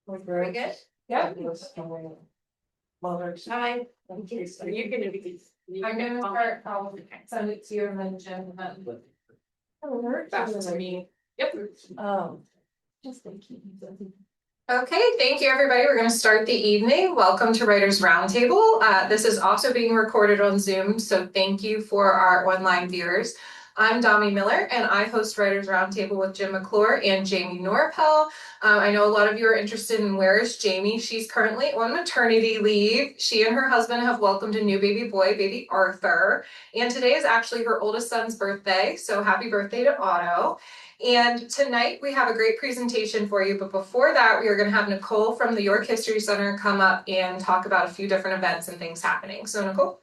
We're very good. Yeah. Hi. You're gonna be. I'm gonna start, I'll send it to you and then Jen, back to me. Yep. Just thinking. Okay, thank you, everybody. We're going to start the evening. Welcome to Writers Roundtable. This is also being recorded on Zoom, so thank you for our online viewers. I'm Dami Miller, and I host Writers Roundtable with Jim McClure and Jamie Norpel. I know a lot of you are interested in where is Jamie. She's currently on maternity leave. She and her husband have welcomed a new baby boy, baby Arthur, and today is actually her oldest son's birthday, so happy birthday to Otto. And tonight we have a great presentation for you, but before that we are going to have Nicole from the York History Center come up and talk about a few different events and things happening. So Nicole.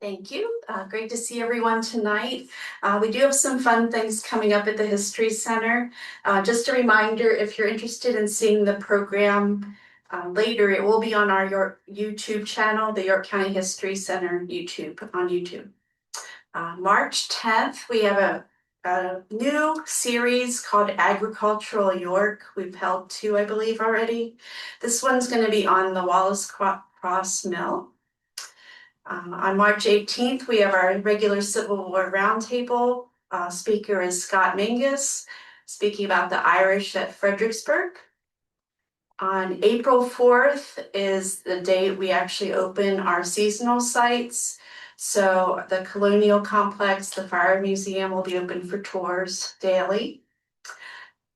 Thank you. Great to see everyone tonight. We do have some fun things coming up at the History Center. Just a reminder, if you're interested in seeing the program later, it will be on our York YouTube channel, the York County History Center on YouTube. March 10th, we have a new series called Agricultural York. We've held 2, I believe, already. This one's going to be on the Wallace Cross Mill. On March 18th, we have our regular Civil War Roundtable. Speaker is Scott Mingus, speaking about the Irish at Fredericksburg. On April 4th is the day we actually open our seasonal sites. So the Colonial Complex, the Fire Museum will be open for tours daily.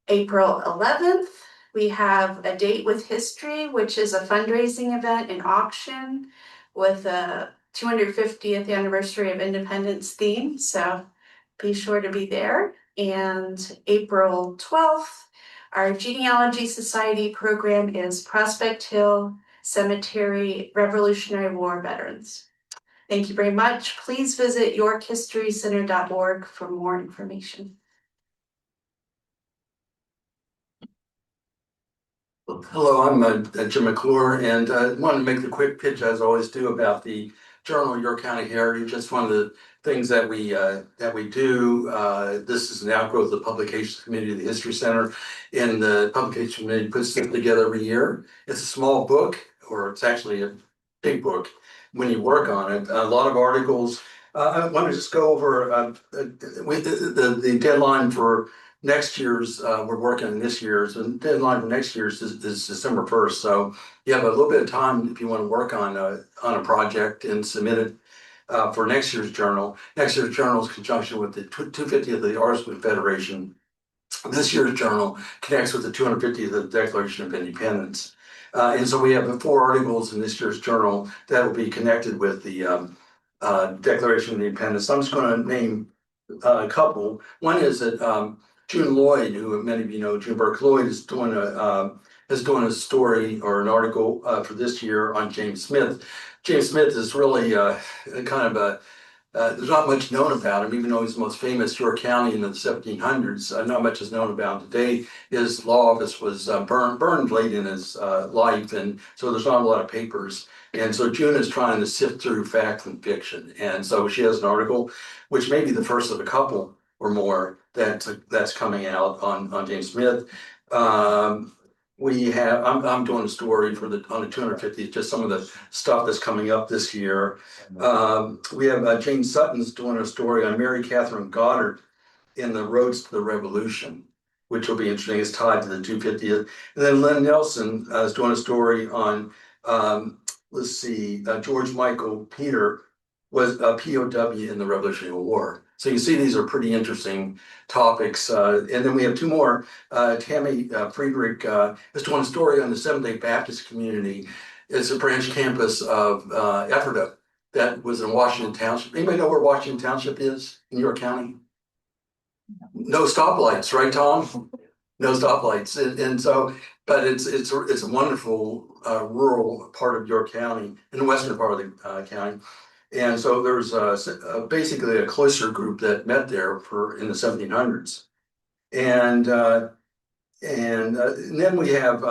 April 11th, we have a Date with History, which is a fundraising event and auction with a 250th anniversary of independence theme. So be sure to be there. And April 12th, our Genealogy Society program is Prospect Hill Cemetery Revolutionary War Veterans. Thank you very much. Please visit yorkhistorycenter.org for more information. Hello, I'm Jim McClure, and I wanted to make the quick pitch, as I always do, about the Journal of York County Heritage. It's one of the things that we do. This is an outgrowth of the Publications Committee of the History Center, and the Publication Committee puts it together every year. It's a small book, or it's actually a big book when you work on it. A lot of articles. I want to just go over the deadline for next year's, we're working on this year's, and deadline for next year's is December 1st. So you have a little bit of time if you want to work on a project and submit it for next year's journal. Next year's journal is in conjunction with the 250th of the Artist's Federation. This year's journal connects with the 250th of the Declaration of Independence. And so we have 4 articles in this year's journal that will be connected with the Declaration of Independence. I'm just going to name a couple. One is that June Lloyd, who many of you know, June Burke Lloyd, is doing a story or an article for this year on James Smith. James Smith is really kind of there's not much known about him, even though he's the most famous York County in the 1700s. Not much is known about him today. His law office was burned late in his life, and so there's not a lot of papers. And so June is trying to sift through fact and fiction, and so she has an article, which may be the first of a couple or more that's coming out on James Smith. We have I'm doing a story on the 250th, just some of the stuff that's coming up this year. We have Jane Sutton's doing a story on Mary Catherine Goddard in the Roads to the Revolution, which will be interesting. It's tied to the 250th. And then Lynn Nelson is doing a story on George Michael Peter was a POW in the Revolutionary War. So you see, these are pretty interesting topics. And then we have 2 more. Tammy Friedrich is doing a story on the Seventh-day Baptist community. It's a branch campus of Ephrata that was in Washington Township. Anybody know where Washington Township is in York County? No stoplights, right, Tom? No stoplights. And so, but it's a wonderful rural part of York County, in the western part of the county. And so there's basically a cloister group that met there in the 1700s. And then we have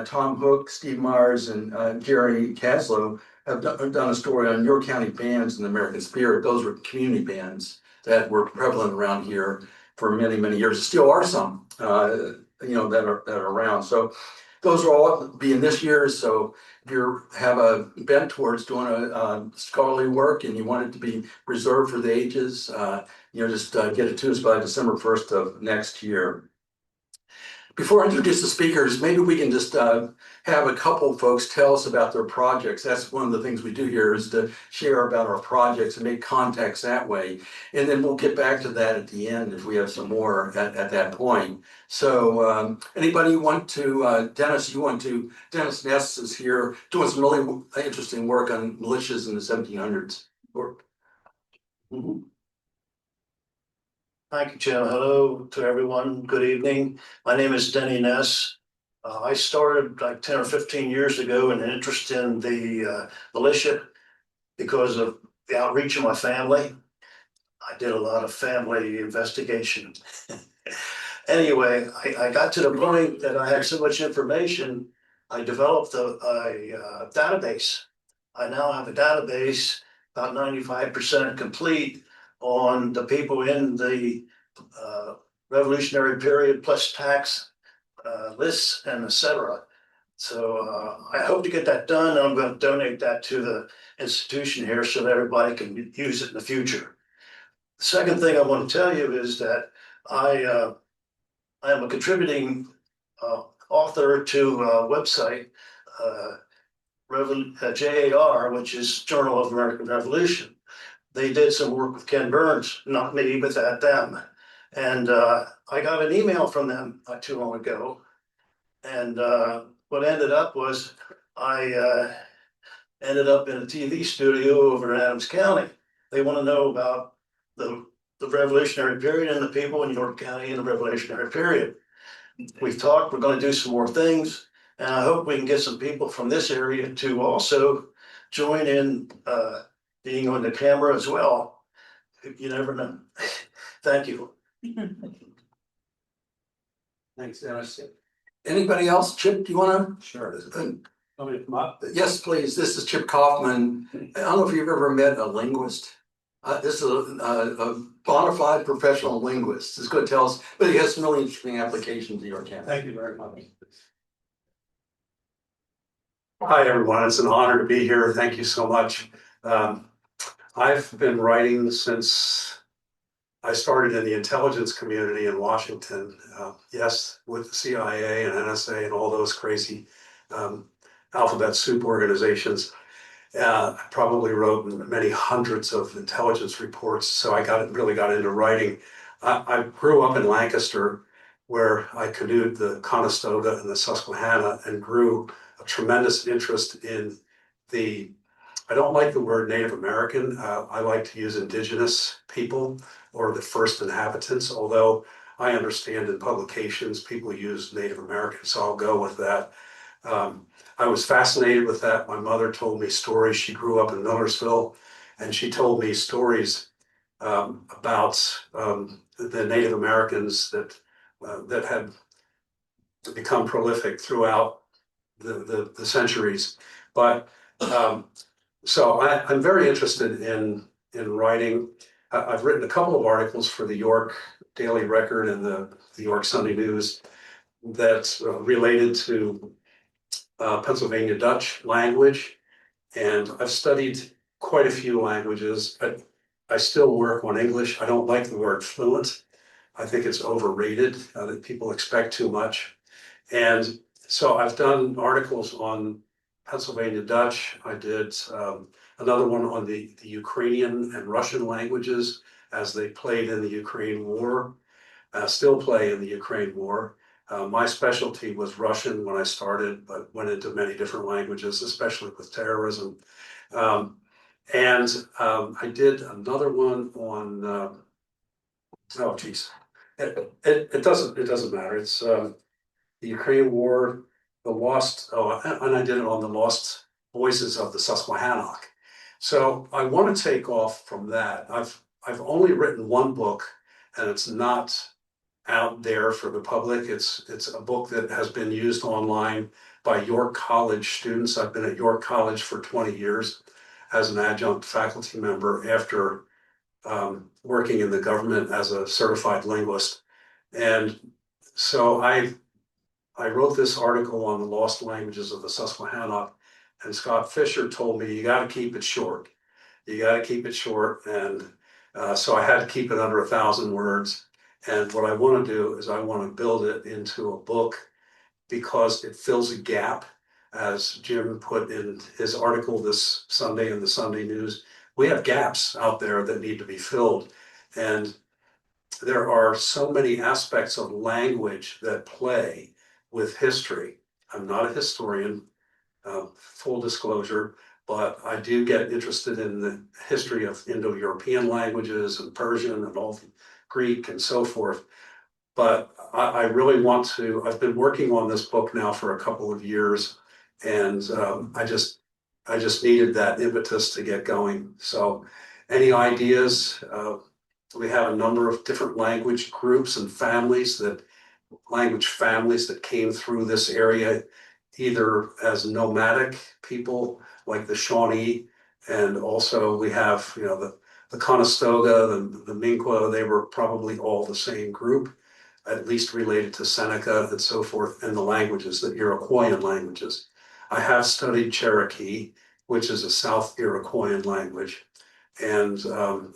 Tom Hook, Steve Myers, and Jerry Caslow have done a story on York County bands and the American Spirit. Those were community bands that were prevalent around here for many, many years. There still are some, that are around. So those will all be in this year. So if you have a bent towards doing a scholarly work and you want it to be reserved for the ages, just get it to us by December 1st of next year. Before I introduce the speakers, maybe we can just have a couple folks tell us about their projects. That's one of the things we do here, is to share about our projects and make contacts that way. And then we'll get back to that at the end if we have some more at that point. So anybody want to, Dennis Ness is here doing some really interesting work on militias in the 1700s. Thank you, Jim. Hello to everyone. Good evening. My name is Denny Ness. I started like 10 or 15 years ago an interest in the militia because of the outreach of my family. I did a lot of family investigation. Anyway, I got to the point that I had so much information, I developed a database. I now have a database about 95% complete on the people in the revolutionary period plus tax lists and etc. So I hope to get that done. I'm going to donate that to the institution here so that everybody can use it in the future. The second thing I want to tell you is that I am a contributing author to a website, JAR, which is Journal of American Revolution. They did some work with Ken Burns, not me, but them. And I got an email from them not too long ago. And what ended up was I ended up in a TV studio over in Adams County. They want to know about the Revolutionary period and the people in York County in the Revolutionary period. We've talked, we're going to do some more things. And I hope we can get some people from this area to also join in being on the camera as well. You never know. Thank you. Thanks, Dennis. Anybody else? Chip, do you want to? Sure. Want me to come up? Yes, please. This is Chip Kaufman. I don't know if you've ever met a linguist. This is a bona fide professional linguist. He's going to tell us, but he has some really interesting applications in your campus. Thank you very much. Hi, everyone. It's an honor to be here. Thank you so much. I've been writing since I started in the intelligence community in Washington. Yes, with the CIA and NSA and all those crazy alphabet soup organizations. I probably wrote many hundreds of intelligence reports, so I really got into writing. I grew up in Lancaster, where I canoed the Conestoga and the Susquehanna and grew a tremendous interest in I don't like the word Native American. I like to use indigenous people or the first inhabitants, although I understand in publications people use Native American, so I'll go with that. I was fascinated with that. My mother told me stories. She grew up in Millersville, and she told me stories about the Native Americans that had become prolific throughout the centuries. But so I'm very interested in writing. I've written a couple of articles for the York Daily Record and the York Sunday News that's related to Pennsylvania Dutch language, and I've studied quite a few languages, but I still work on English. I don't like the word fluent. I think it's overrated, that people expect too much. And so I've done articles on Pennsylvania Dutch. I did another one on the Ukrainian and Russian languages as they played in the Ukraine War, still play in the Ukraine War. My specialty was Russian when I started, but went into many different languages, especially with terrorism. And I did another one on, oh geez, it doesn't matter. It's the Ukraine War, and I did it on the lost voices of the Susquehannock. So I want to take off from that. I've only written one book, and it's not out there for the public. It's a book that has been used online by York College students. I've been at York College for 20 years as an adjunct faculty member after working in the government as a certified linguist. And so I wrote this article on the lost languages of the Susquehannock, and Scott Fisher told me, you gotta keep it short. You gotta keep it short, and so I had to keep it under 1,000 words. And what I wanna do is I wanna build it into a book because it fills a gap, as Jim put in his article this Sunday in the Sunday News. We have gaps out there that need to be filled. And there are so many aspects of language that play with history. I'm not a historian, full disclosure, but I do get interested in the history of Indo-European languages and Persian and all the Greek and so forth. But I really want to, I've been working on this book now for a couple of years, and I just needed that impetus to get going. So any ideas? We have a number of different language groups and language families that came through this area, either as nomadic people like the Shawnee, and also we have, the Conestoga, the Minqua, they were probably all the same group, at least related to Seneca and so forth, and the languages, the Iroquoian languages. I have studied Cherokee, which is a South Iroquoian language. And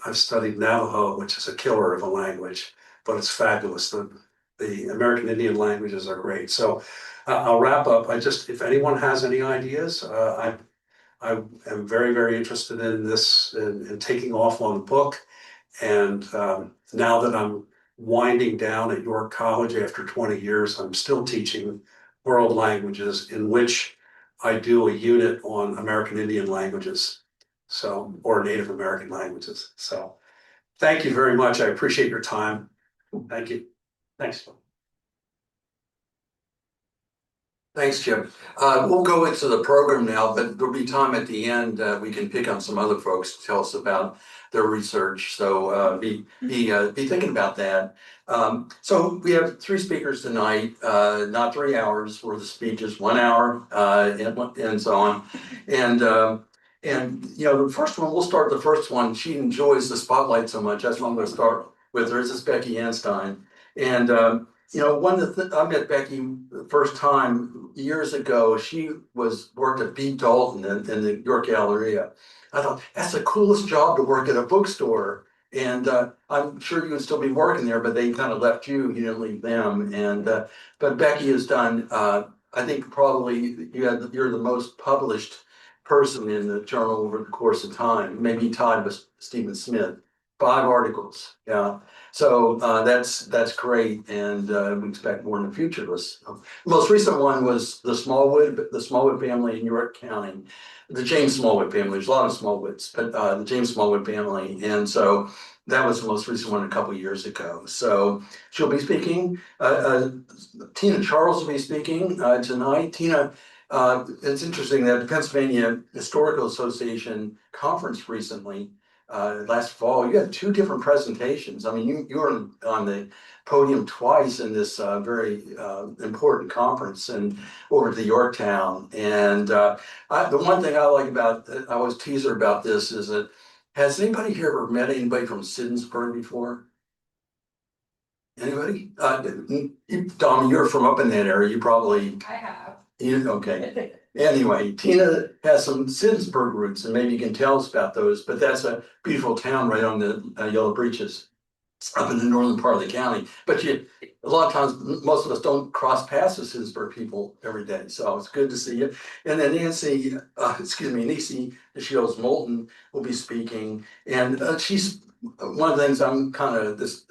I've studied Navajo, which is a killer of a language, but it's fabulous. The American Indian languages are great. So I'll wrap up. If anyone has any ideas, I am very, very interested in this, in taking off on the book. And now that I'm winding down at York College after 20 years, I'm still teaching world languages, in which I do a unit on American Indian languages. So, or Native American languages. So thank you very much. I appreciate your time. Thank you. Thanks. Thanks, Jim. We'll go into the program now, but there'll be time at the end. We can pick on some other folks to tell us about their research. So be thinking about that. So we have 3 speakers tonight, not 3 hours worth of speeches, 1 hour, and so on. And the first one, we'll start the first one. She enjoys the spotlight so much. That's what I'm going to start with. This is Becky Anstine. And I met Becky the first time years ago. She worked at B. Dalton in the York Galleria. I thought, that's the coolest job to work at a bookstore. And I'm sure you would still be working there, but they kind of left you didn't leave them. And but Becky has done, I think probably you're the most published person in the journal over the course of time, maybe tied with Stephen Smith. 5 articles, yeah. So that's great, and we expect more in the future. The most recent one was the Smallwood family in York County, the James Smallwood family. There's a lot of Smallwoods, but the James Smallwood family, and so that was the most recent one a couple of years ago. So she'll be speaking. Tina Charles will be speaking tonight. Tina, it's interesting that the Pennsylvania Historical Association conference recently. Last fall, you had 2 different presentations. I mean, you were on the podium twice in this very important conference and over to Yorktown. And the one thing I like about, I always tease her about this, is that, has anybody here ever met anybody from Siddonsburg before? Anybody? Dom, you're from up in that area. You probably. I have. Okay. Anyway, Tina has some Siddonsburg roots, and maybe you can tell us about those, but that's a beautiful town right on the Yellow Breeches up in the northern part of the county. But a lot of times, most of us don't cross paths with Siddonsburg people every day, so it's good to see you. And then Neicy DeShields-Mouton will be speaking, and she's one of the things I'm kind of this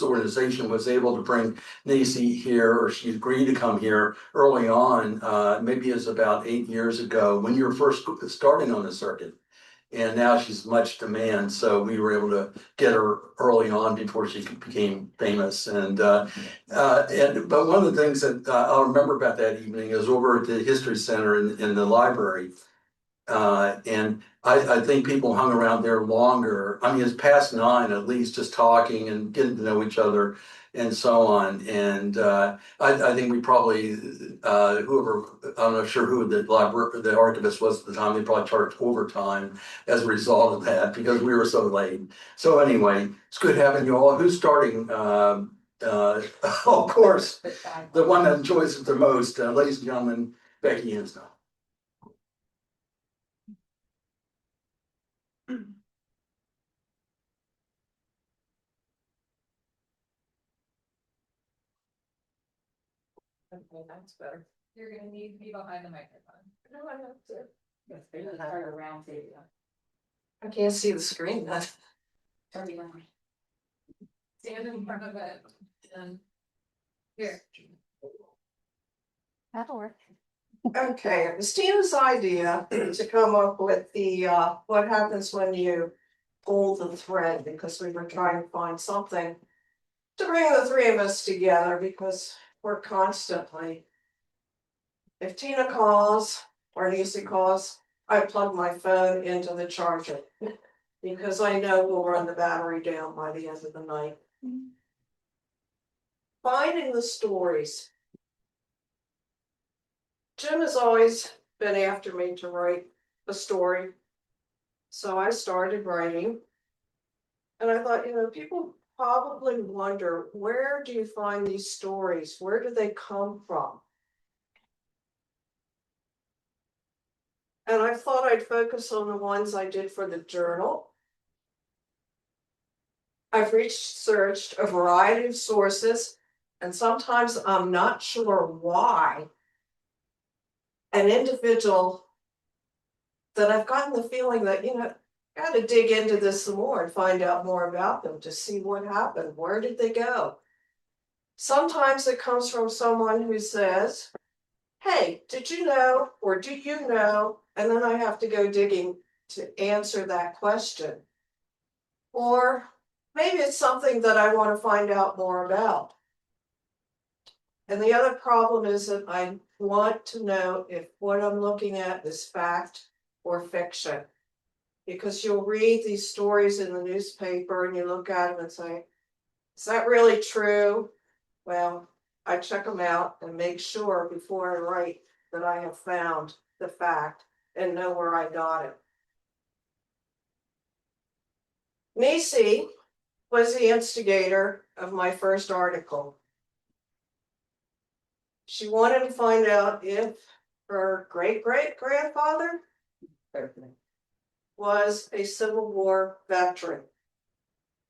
organization was able to bring Neicy here, or she agreed to come here early on, maybe it was about 8 years ago when you were first starting on the circuit. And now she's much demand, so we were able to get her early on before she became famous. But one of the things that I'll remember about that evening is over at the History Center in the library. And I think people hung around there longer. I mean, it's past 9 at least, just talking and getting to know each other and so on. And I think we probably, whoever, I'm not sure who the archivist was at the time, they probably charged overtime as a result of that because we were so late. So anyway, it's good having you all. Who's starting? Of course, the one that enjoys it the most, ladies and gentlemen, Becky Anstine. Okay, that's better. You're gonna need to be behind the microphone. No, I have to. Yes, they just start a round table. I can't see the screen, that's. Turn it around. Stand in front of it and. Here. That'll work. Okay, it was Tina's idea to come up with the, what happens when you pull the thread, because we were trying to find something to bring the three of us together, because we're constantly. If Tina calls or Neicy calls, I plug my phone into the charger, because I know we'll run the battery down by the end of the night. Finding the stories. Jim has always been after me to write a story. So I started writing. And I thought, people probably wonder, where do you find these stories? Where do they come from? And I thought I'd focus on the ones I did for the journal. I've researched a variety of sources, and sometimes I'm not sure why an individual that I've gotten the feeling that, got to dig into this some more and find out more about them to see what happened. Where did they go? Sometimes it comes from someone who says, hey, did you know, or do you know? And then I have to go digging to answer that question. Or maybe it's something that I want to find out more about. And the other problem is that I want to know if what I'm looking at is fact or fiction. Because you'll read these stories in the newspaper and you look at them and say, is that really true? Well, I check them out and make sure before I write that I have found the fact and know where I got it. Neicy was the instigator of my first article. She wanted to find out if her great-great-grandfather was a Civil War veteran.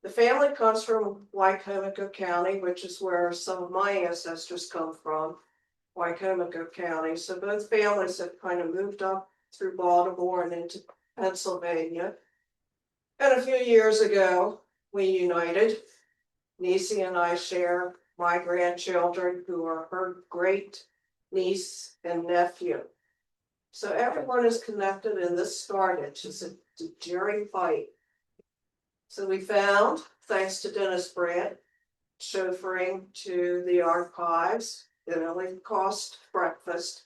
The family comes from Wycomico County, which is where some of my ancestors come from, Wycomico County. So both families have kind of moved up through Baltimore and into Pennsylvania. And a few years ago, we united. Neicy and I share my grandchildren, who are her great niece and nephew. So everyone is connected, and this started just a daring fight. So we found, thanks to Dennis Brandt, chauffeuring to the archives. It only cost breakfast.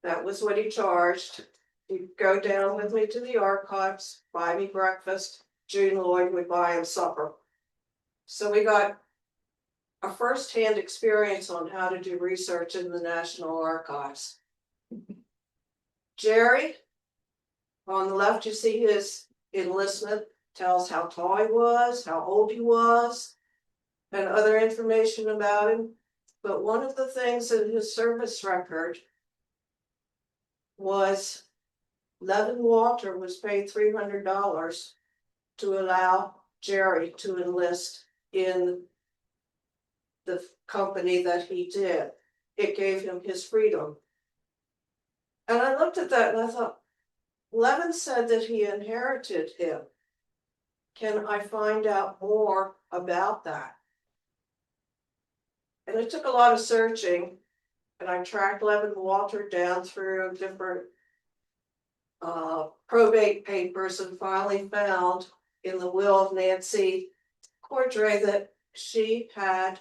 That was what he charged. He'd go down with me to the archives, buy me breakfast. June Lloyd would buy him supper. So we got a first-hand experience on how to do research in the National Archives. Jerry, on the left, you see his enlistment, tells how tall he was, how old he was, and other information about him. But one of the things in his service record was Levin Walter was paid $300 to allow Jerry to enlist in the company that he did. It gave him his freedom. And I looked at that and I thought, Levin said that he inherited him. Can I find out more about that? And it took a lot of searching, and I tracked Levin Walter down through different probate papers and finally found in the will of Nancy Cordray that she had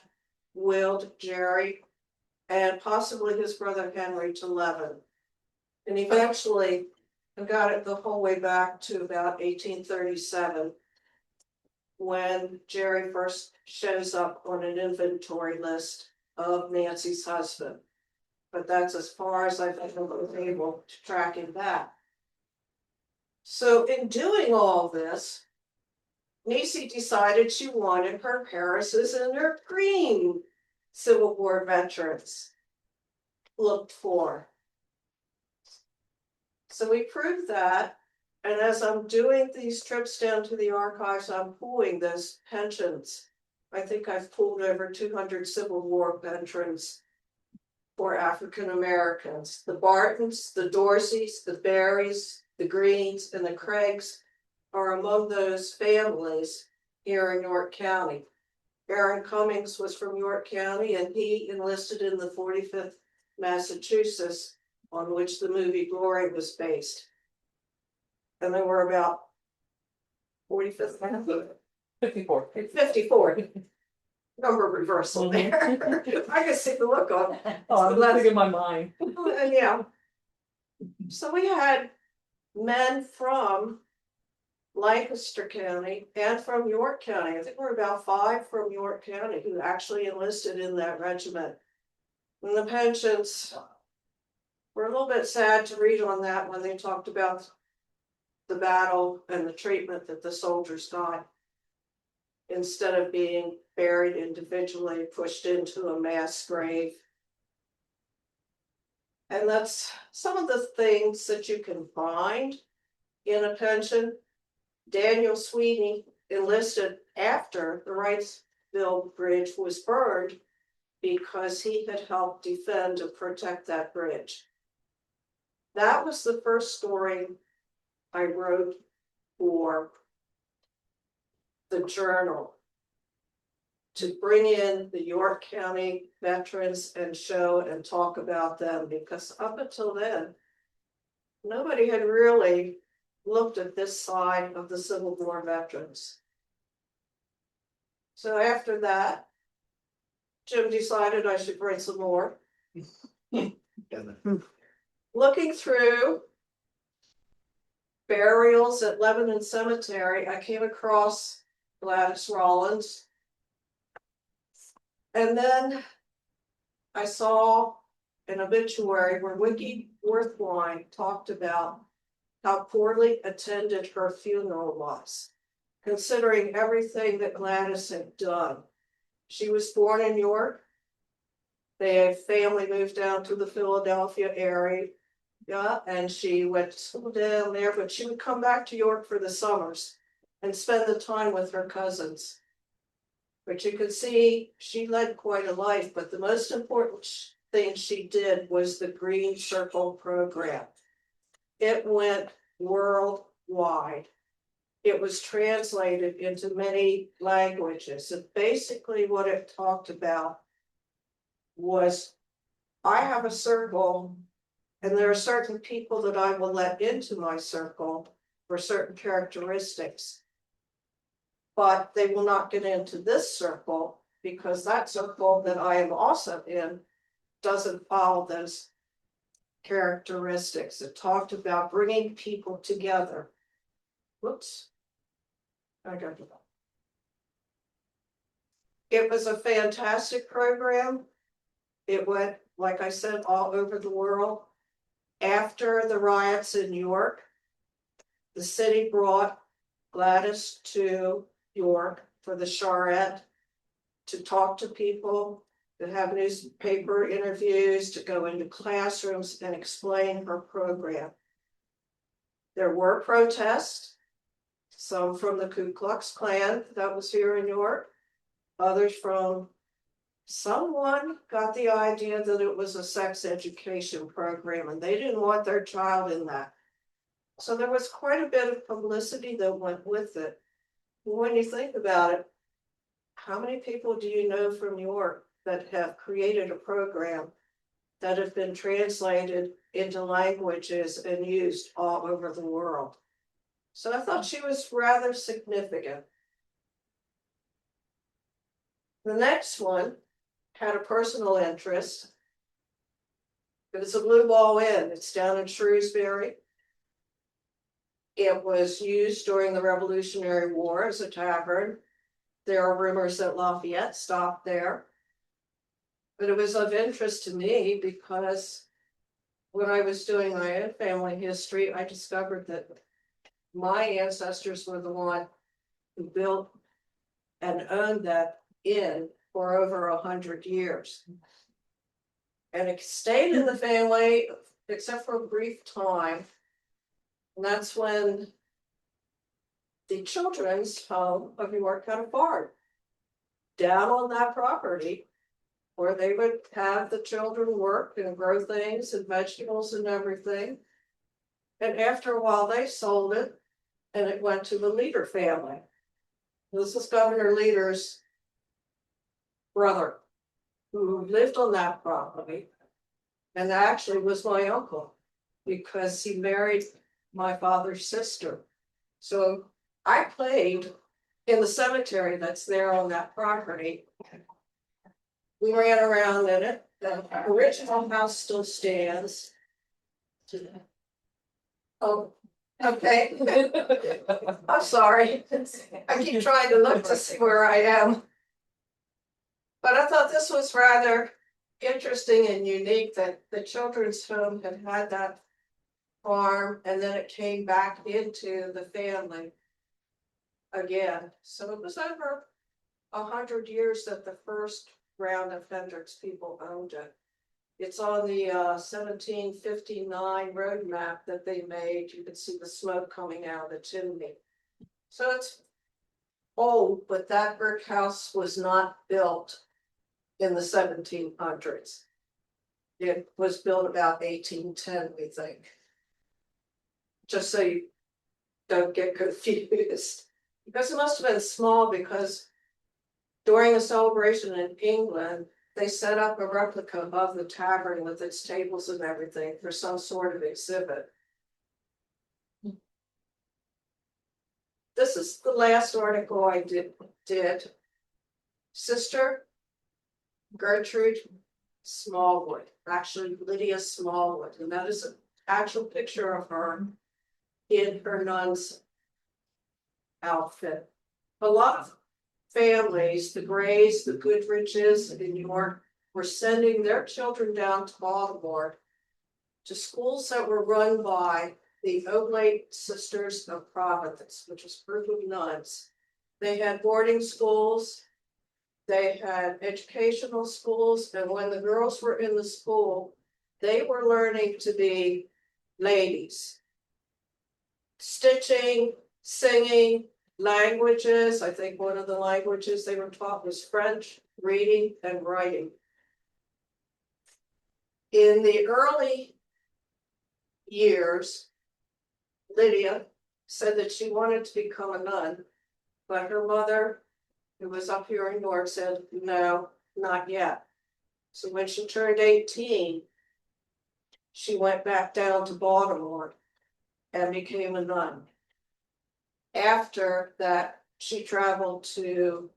willed Jerry and possibly his brother Henry to Levin. And eventually and got it the whole way back to about 1837. When Jerry first shows up on an inventory list of Nancy's husband. But that's as far as I've been able to track him back. So in doing all this, Neicy decided she wanted her Paris's and her green Civil War veterans looked for. So we proved that, and as I'm doing these trips down to the archives, I'm pulling those pensions. I think I've pulled over 200 Civil War veterans for African Americans. The Bartons, the Dorseys, the Berries, the Greens, and the Craigs are among those families here in York County. Aaron Cummings was from York County, and he enlisted in the 45th Massachusetts, on which the movie Glory was based. And there were about 45th, 54. 54. Number reversal there. I can see the look on. Oh, I'm letting in my mind. And yeah. So we had men from Lancaster County and from York County. I think we're about 5 from York County who actually enlisted in that regiment. And the pensions were a little bit sad to read on that when they talked about the battle and the treatment that the soldiers got. Instead of being buried individually, pushed into a mass grave. And that's some of the things that you can find in a pension. Daniel Sweeney enlisted after the Wrightsville Bridge was burned because he had helped defend and protect that bridge. That was the first story I wrote for the journal, to bring in the York County veterans and show and talk about them, because up until then, nobody had really looked at this side of the Civil War veterans. So after that, Jim decided I should write some more. Looking through burials at Lebanon Cemetery, I came across Gladys Rollins. And then I saw an obituary where Wiki Worthwine talked about how poorly attended her funeral was, considering everything that Gladys had done. She was born in York. Their family moved down to the Philadelphia area, and she went to school down there, but she would come back to York for the summers and spend the time with her cousins. But you could see she led quite a life, but the most important thing she did was the Green Circle program. It went worldwide. It was translated into many languages. And basically what it talked about was, I have a circle, and there are certain people that I will let into my circle for certain characteristics. But they will not get into this circle because that circle that I am also in doesn't follow those characteristics. It talked about bringing people together. Whoops. I got it. It was a fantastic program. It went, like I said, all over the world. After the riots in New York, the city brought Gladys to York for the charrette to talk to people, to have newspaper interviews, to go into classrooms and explain her program. There were protests, some from the Ku Klux Klan that was here in York, others from someone got the idea that it was a sex education program and they didn't want their child in that. So there was quite a bit of publicity that went with it. When you think about it, how many people do you know from York that have created a program that have been translated into languages and used all over the world? So I thought she was rather significant. The next one had a personal interest. It's a Blue Ball Inn. It's down in Shrewsbury. It was used during the Revolutionary War as a tavern. There are rumors that Lafayette stopped there. But it was of interest to me because when I was doing my own family history, I discovered that my ancestors were the one who built and owned that inn for over 100 years. And it stayed in the family except for a brief time. And that's when the children's home of York had a farm down on that property where they would have the children work and grow things and vegetables and everything. And after a while, they sold it and it went to the Leader family. This is Governor Leader's brother who lived on that property and actually was my uncle because he married my father's sister. So I played in the cemetery that's there on that property. We ran around in it. The original house still stands. Oh, okay. I'm sorry. I keep trying to look to see where I am. But I thought this was rather interesting and unique that the children's home had had that farm and then it came back into the family again. So it was over 100 years that the first round of Hendricks people owned it. It's on the 1759 road map that they made. You could see the smoke coming out of the chimney. So it's old, but that brick house was not built in the 1700s. It was built about 1810, we think. Just so you don't get confused. Because it must have been small because during a celebration in England, they set up a replica of the tavern with its tables and everything for some sort of exhibit. This is the last article I did. Sister Gertrude Smallwood, actually Lydia Smallwood, and that is an actual picture of her in her nun's outfit. A lot of families, the Grays, the Goodriches in York, were sending their children down to Baltimore to schools that were run by the Oblate Sisters of Providence, which is a group of nuns. They had boarding schools, they had educational schools, and when the girls were in the school, they were learning to be ladies. Stitching, singing, languages. I think one of the languages they were taught was French, reading and writing. In the early years, Lydia said that she wanted to become a nun, but her mother, who was up here in York, said, no, not yet. So when she turned 18, she went back down to Baltimore and became a nun. After that, she traveled to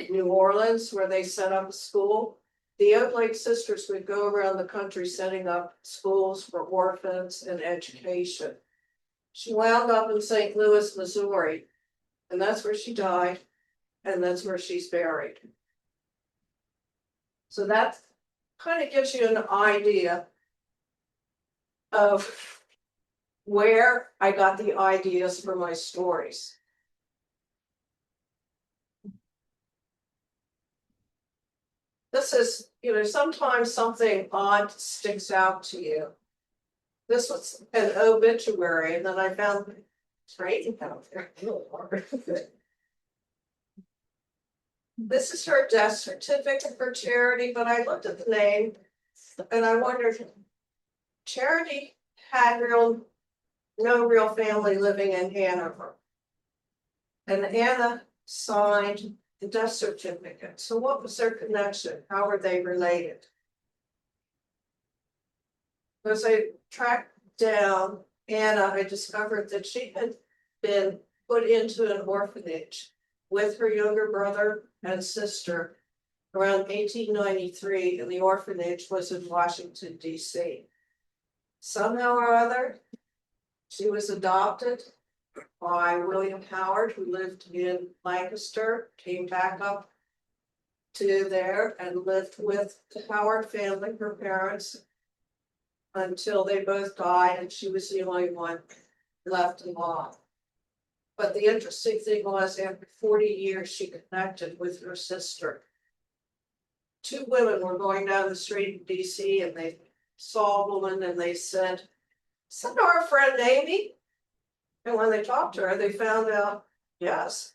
New Orleans, where they set up a school. The Oblate Sisters would go around the country setting up schools for orphans and education. She wound up in St. Louis, Missouri, and that's where she died, and that's where she's buried. So that kind of gives you an idea of where I got the ideas for my stories. This is, sometimes something odd sticks out to you. This was an obituary, and then I found it's right out there. This is her death certificate for Charity, but I looked at the name and I wondered, Charity had no real family living in Hanover. And Anna signed the death certificate. So what was their connection? How were they related? As I tracked down Anna, I discovered that she had been put into an orphanage with her younger brother and sister around 1893, and the orphanage was in Washington, D.C. Somehow or other, she was adopted by William Howard, who lived in Lancaster, came back up to there and lived with the Howard family, her parents, until they both died, and she was the only one left alive. But the interesting thing was, after 40 years, she connected with her sister. Two women were going down the street in DC, and they saw a woman and they said, "Isn't our friend Amy?" And when they talked to her, they found out, yes,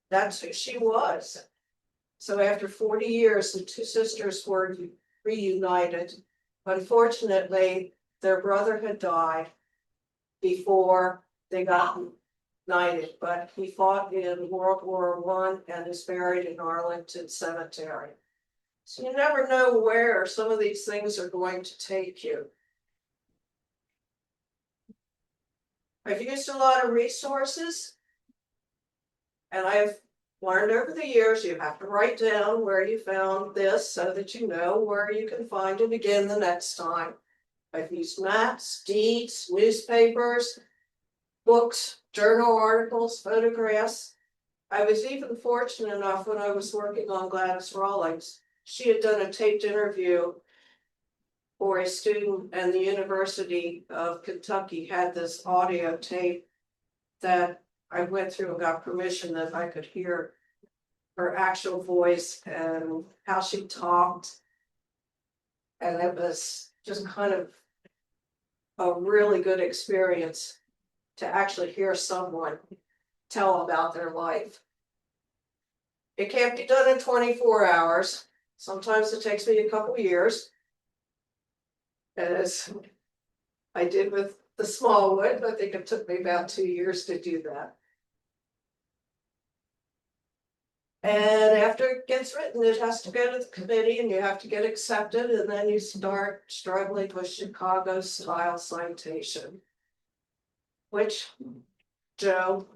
that's who she was. So after 40 years, the two sisters were reunited. Unfortunately, their brother had died before they got united, but he fought in World War I and is buried in Arlington Cemetery. So you never know where some of these things are going to take you. I've used a lot of resources, and I've learned over the years you have to write down where you found this so that you know where you can find it again the next time. I've used maps, deeds, newspapers, books, journal articles, photographs. I was even fortunate enough when I was working on Gladys Rawlings. She had done a taped interview for a student, and the University of Kentucky had this audio tape that I went through and got permission that I could hear her actual voice and how she talked. And it was just kind of a really good experience to actually hear someone tell about their life. It can't be done in 24 hours. Sometimes it takes me a couple years, as I did with the Smallwood. I think it took me about 2 years to do that. And after it gets written, it has to go to the committee and you have to get accepted, and then you start struggling with Chicago style citation, which Joe,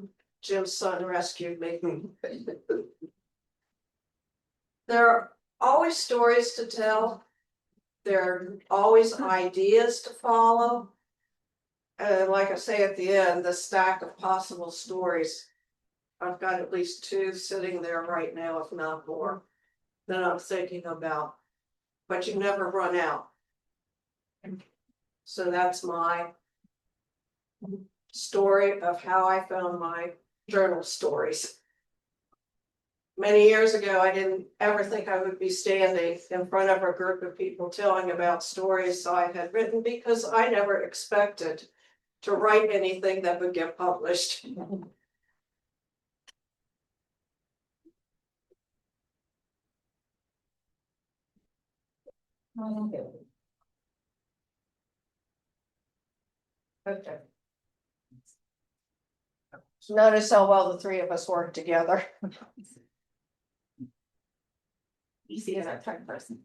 Jim's son, rescued me. There are always stories to tell. There are always ideas to follow. And like I say at the end, the stack of possible stories, I've got at least 2 sitting there right now, if not more, that I'm thinking about. But you never run out. So that's my story of how I found my journal stories. Many years ago, I didn't ever think I would be standing in front of a group of people telling about stories I had written, because I never expected to write anything that would get published. Okay. Notice how well the 3 of us work together. Easy as a third person.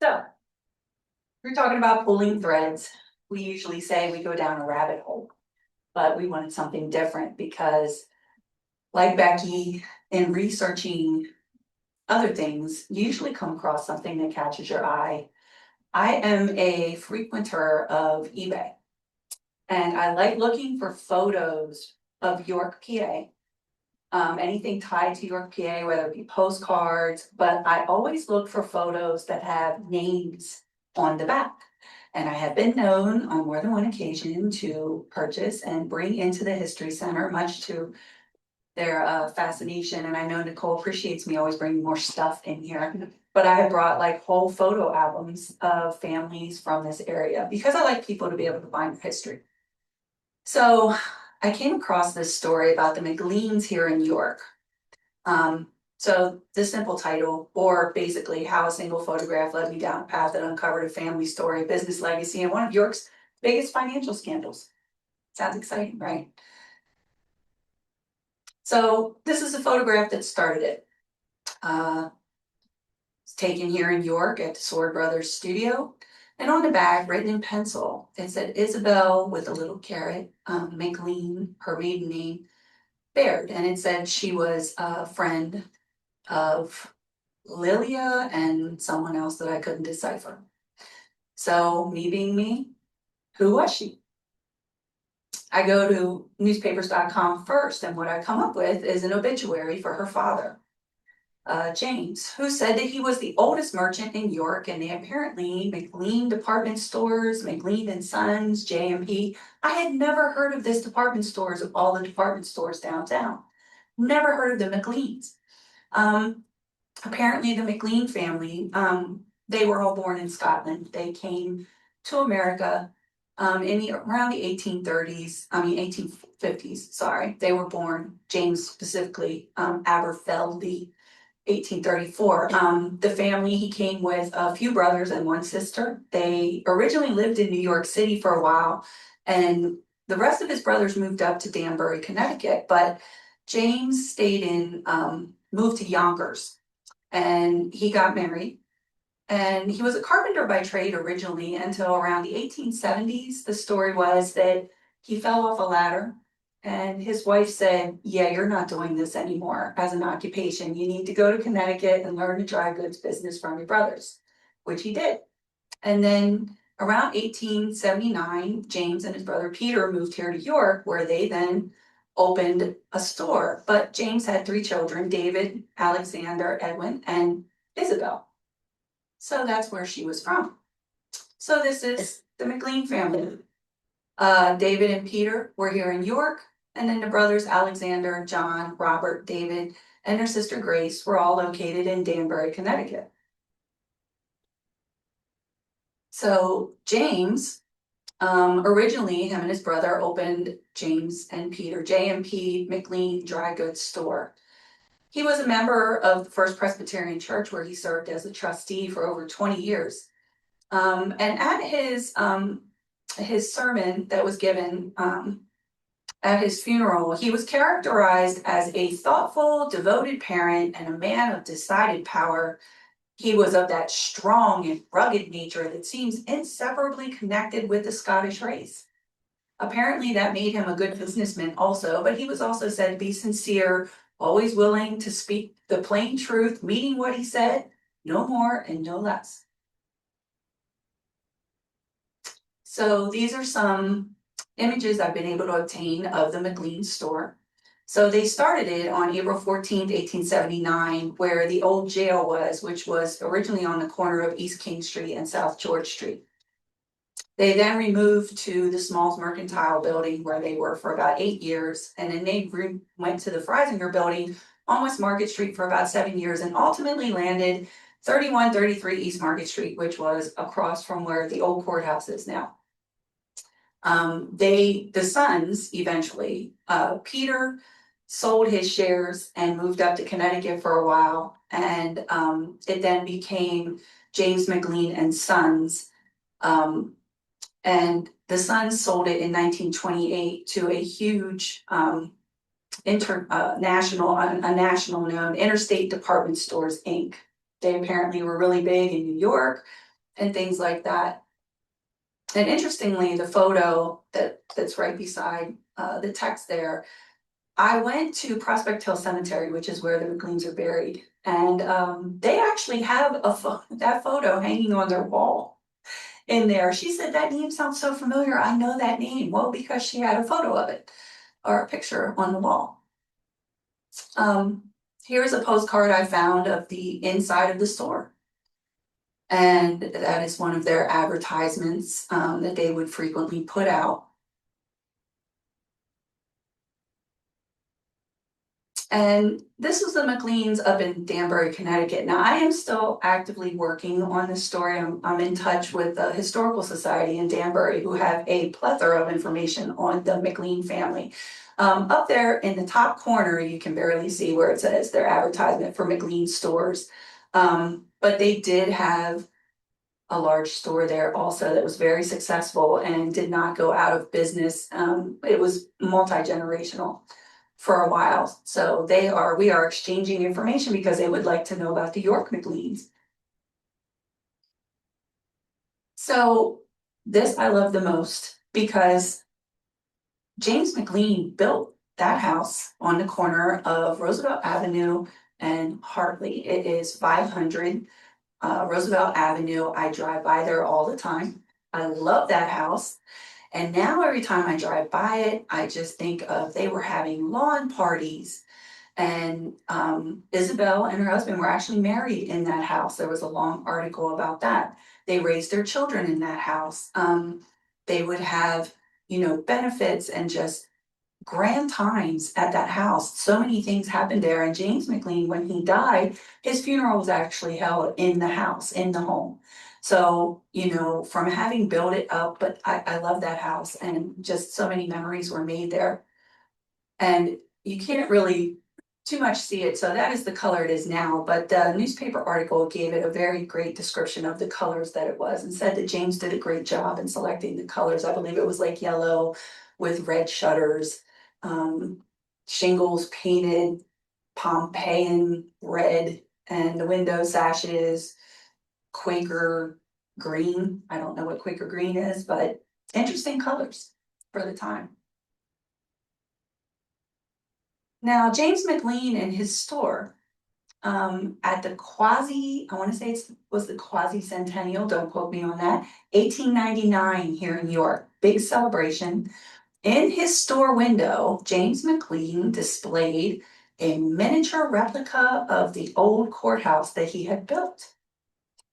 So, we're talking about pulling threads. We usually say we go down a rabbit hole, but we wanted something different because, like Becky, in researching other things, you usually come across something that catches your eye. I am a frequenter of eBay, and I like looking for photos of York, PA. Anything tied to York, PA, whether it be postcards, but I always look for photos that have names on the back. And I have been known on more than one occasion to purchase and bring into the History Center, much to their fascination. And I know Nicole appreciates me always bringing more stuff in here. But I have brought like whole photo albums of families from this area because I like people to be able to find history. So I came across this story about the McLeans here in York. So the simple title, or basically how a single photograph led me down a path that uncovered a family story, a business legacy, and one of York's biggest financial scandals. Sounds exciting, right? So this is a photograph that started it. It's taken here in York at the Sword Brothers studio. And on the back, written in pencil, it said Isabel with a little caret, McLean, her maiden name, Baird. And it said she was a friend of Lilia and someone else that I couldn't decipher. So me being me, who was she? I go to newspapers.com first, and what I come up with is an obituary for her father, James, who said that he was the oldest merchant in York, and they apparently McLean department stores, McLean and Sons, JMP. I had never heard of this department stores of all the department stores downtown. Never heard of the McLeans. Apparently the McLean family, they were all born in Scotland. They came to America around the 1850s, sorry. They were born, James specifically, Aberfeldy, 1834. The family, he came with a few brothers and one sister. They originally lived in New York City for a while, and the rest of his brothers moved up to Danbury, Connecticut, but James stayed moved to Yonkers, and he got married. And he was a carpenter by trade originally until around the 1870s. The story was that he fell off a ladder and his wife said, yeah, you're not doing this anymore as an occupation. You need to go to Connecticut and learn the dry goods business from your brothers, which he did. And then around 1879, James and his brother Peter moved here to York, where they then opened a store. But James had 3 children, David, Alexander, Edwin, and Isabel. So that's where she was from. So this is the McLean family. David and Peter were here in York, and then the brothers Alexander, John, Robert, David, and their sister Grace were all located in Danbury, Connecticut. So James, originally him and his brother opened James and Peter, J&P McLean Dry Goods Store. He was a member of the First Presbyterian Church, where he served as a trustee for over 20 years. And at his sermon that was given at his funeral, he was characterized as a thoughtful, devoted parent and a man of decided power. He was of that strong and rugged nature that seems inseparably connected with the Scottish race. Apparently that made him a good businessman also, but he was also said to be sincere, always willing to speak the plain truth, meaning what he said, no more and no less. So these are some images I've been able to obtain of the McLean store. So they started it on April 14th, 1879, where the old jail was, which was originally on the corner of East King Street and South George Street. They then removed to the Smalls Mercantile Building, where they were for about 8 years, and then they went to the Freisinger Building on West Market Street for about 7 years, and ultimately landed 3133 East Market Street, which was across from where the old courthouse is now. The sons eventually, Peter sold his shares and moved up to Connecticut for a while, and it then became James McLean and Sons. And the Sons sold it in 1928 to a huge national known Interstate Department Stores Inc. They apparently were really big in New York and things like that. And interestingly, the photo that's right beside the text there, I went to Prospect Hill Cemetery, which is where the McLeans are buried, and they actually have that photo hanging on their wall in there. She said, that name sounds so familiar. I know that name. Well, because she had a photo of it or a picture on the wall. Here's a postcard I found of the inside of the store. And that is one of their advertisements that they would frequently put out. And this was the McLeans up in Danbury, Connecticut. Now, I am still actively working on this story. I'm in touch with the Historical Society in Danbury, who have a plethora of information on the McLean family. Up there in the top corner, you can barely see where it says their advertisement for McLean stores. But they did have a large store there also that was very successful and did not go out of business. It was multi-generational for a while. So we are exchanging information because they would like to know about the York McLeans. So this I love the most because James McLean built that house on the corner of Roosevelt Avenue and Hartley. It is 500 Roosevelt Avenue. I drive by there all the time. I love that house. And now every time I drive by it, I just think of they were having lawn parties. And Isabel and her husband were actually married in that house. There was a long article about that. They raised their children in that house. They would have, benefits and just grand times at that house. So many things happened there. And James McLean, when he died, his funeral was actually held in the house, in the home. So, from having built it up, but I love that house and just so many memories were made there. And you can't really too much see it. So that is the color it is now. But the newspaper article gave it a very great description of the colors that it was and said that James did a great job in selecting the colors. I believe it was like yellow with red shutters, shingles painted Pompeian red, and the window sashes Quaker green. I don't know what Quaker green is, but interesting colors for the time. Now, James McLean and his store at the I want to say it was the quasi centennial, don't quote me on that, 1899 here in New York, big celebration. In his store window, James McLean displayed a miniature replica of the old courthouse that he had built.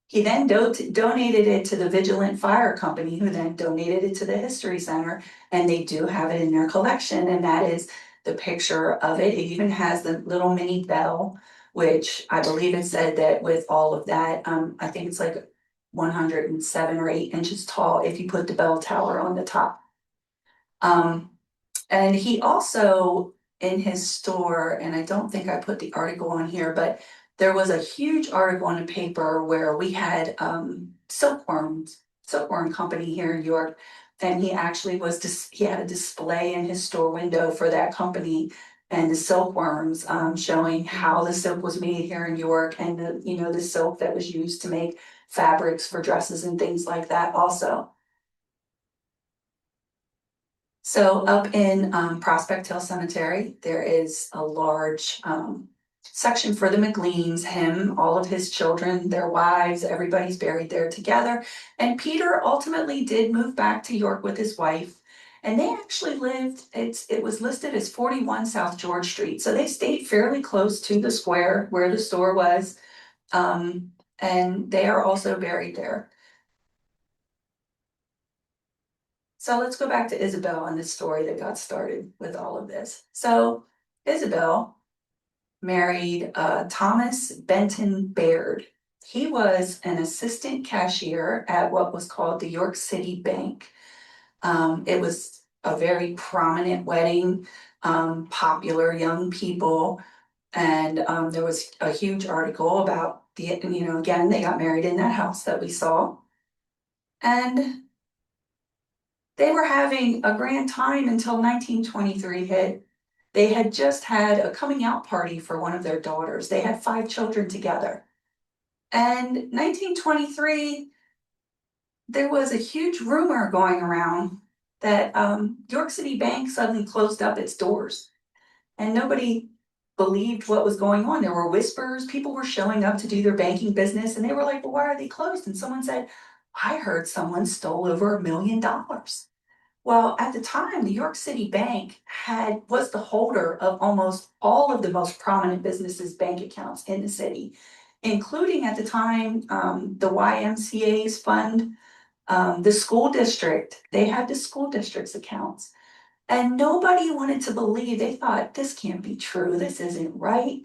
He then donated it to the Vigilant Fire Company, who then donated it to the History Center, and they do have it in their collection, and that is the picture of it. It even has the little mini bell, which I believe it said that with all of that, I think it's like 107 or 8 inches tall if you put the bell tower on the top. And he also, in his store, and I don't think I put the article on here, but there was a huge article in the paper where we had silkworm company here in New York, and he actually he had a display in his store window for that company and the silkworms, showing how the silk was made here in New York and the silk that was used to make fabrics for dresses and things like that also. So up in Prospect Hill Cemetery, there is a large section for the McLeans, him, all of his children, their wives, everybody's buried there together. And Peter ultimately did move back to York with his wife. And they actually lived, it was listed as 41 South George Street. So they stayed fairly close to the square where the store was. And they are also buried there. So let's go back to Isabel and the story that got started with all of this. So Isabel married Thomas Benton Baird. He was an assistant cashier at what was called the York City Bank. It was a very prominent wedding, popular young people, and there was a huge article about again, they got married in that house that we saw. And they were having a grand time until 1923 hit. They had just had a coming out party for one of their daughters. They had 5 children together. And 1923, there was a huge rumor going around that York City Bank suddenly closed up its doors. And nobody believed what was going on. There were whispers, people were showing up to do their banking business, and they were like, well, why are they closed? And someone said, I heard someone stole over $1 million. Well, at the time, the York City Bank was the holder of almost all of the most prominent businesses' bank accounts in the city, including at the time the YMCA's fund, the school district. They had the school district's accounts. And nobody wanted to believe, they thought, this can't be true, this isn't right.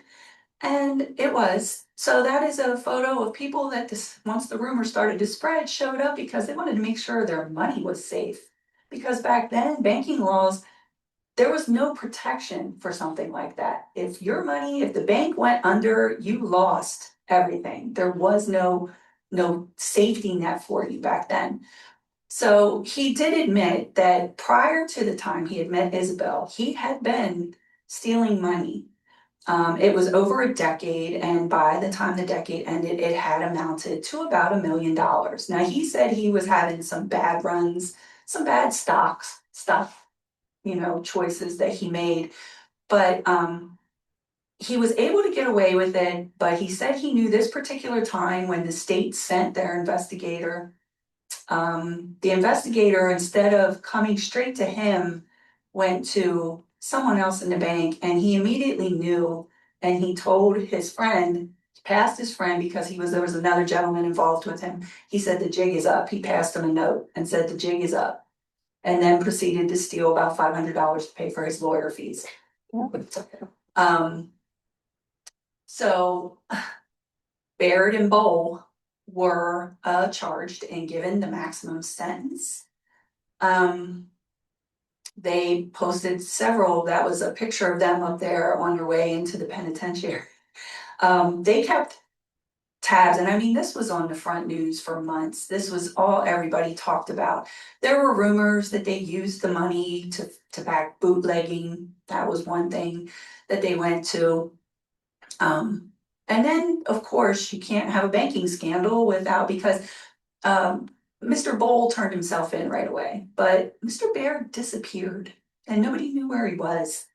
And it was. So that is a photo of people that this, once the rumor started to spread, showed up because they wanted to make sure their money was safe. Because back then, banking laws, there was no protection for something like that. If your money, if the bank went under, you lost everything. There was no safety net for you back then. So he did admit that prior to the time he had met Isabel, he had been stealing money. It was over a decade, and by the time the decade ended, it had amounted to about $1 million. Now, he said he was having some bad runs, some bad stuff, choices that he made, but he was able to get away with it. But he said he knew this particular time when the state sent their investigator. The investigator, instead of coming straight to him, went to someone else in the bank, and he immediately knew, and he told his friend, passed his friend because there was another gentleman involved with him. He said the jig is up. He passed him a note and said the jig is up, and then proceeded to steal about $500 to pay for his lawyer fees. So Baird and Bowl were charged and given the maximum sentence. They posted several, that was a picture of them up there on their way into the penitentiary. They kept tabs, and I mean, this was on the front news for months. This was all everybody talked about. There were rumors that they used the money to back bootlegging. That was one thing that they went to. And then, of course, you can't have a banking scandal because Mr. Bowl turned himself in right away, but Mr. Baird disappeared and nobody knew where he was.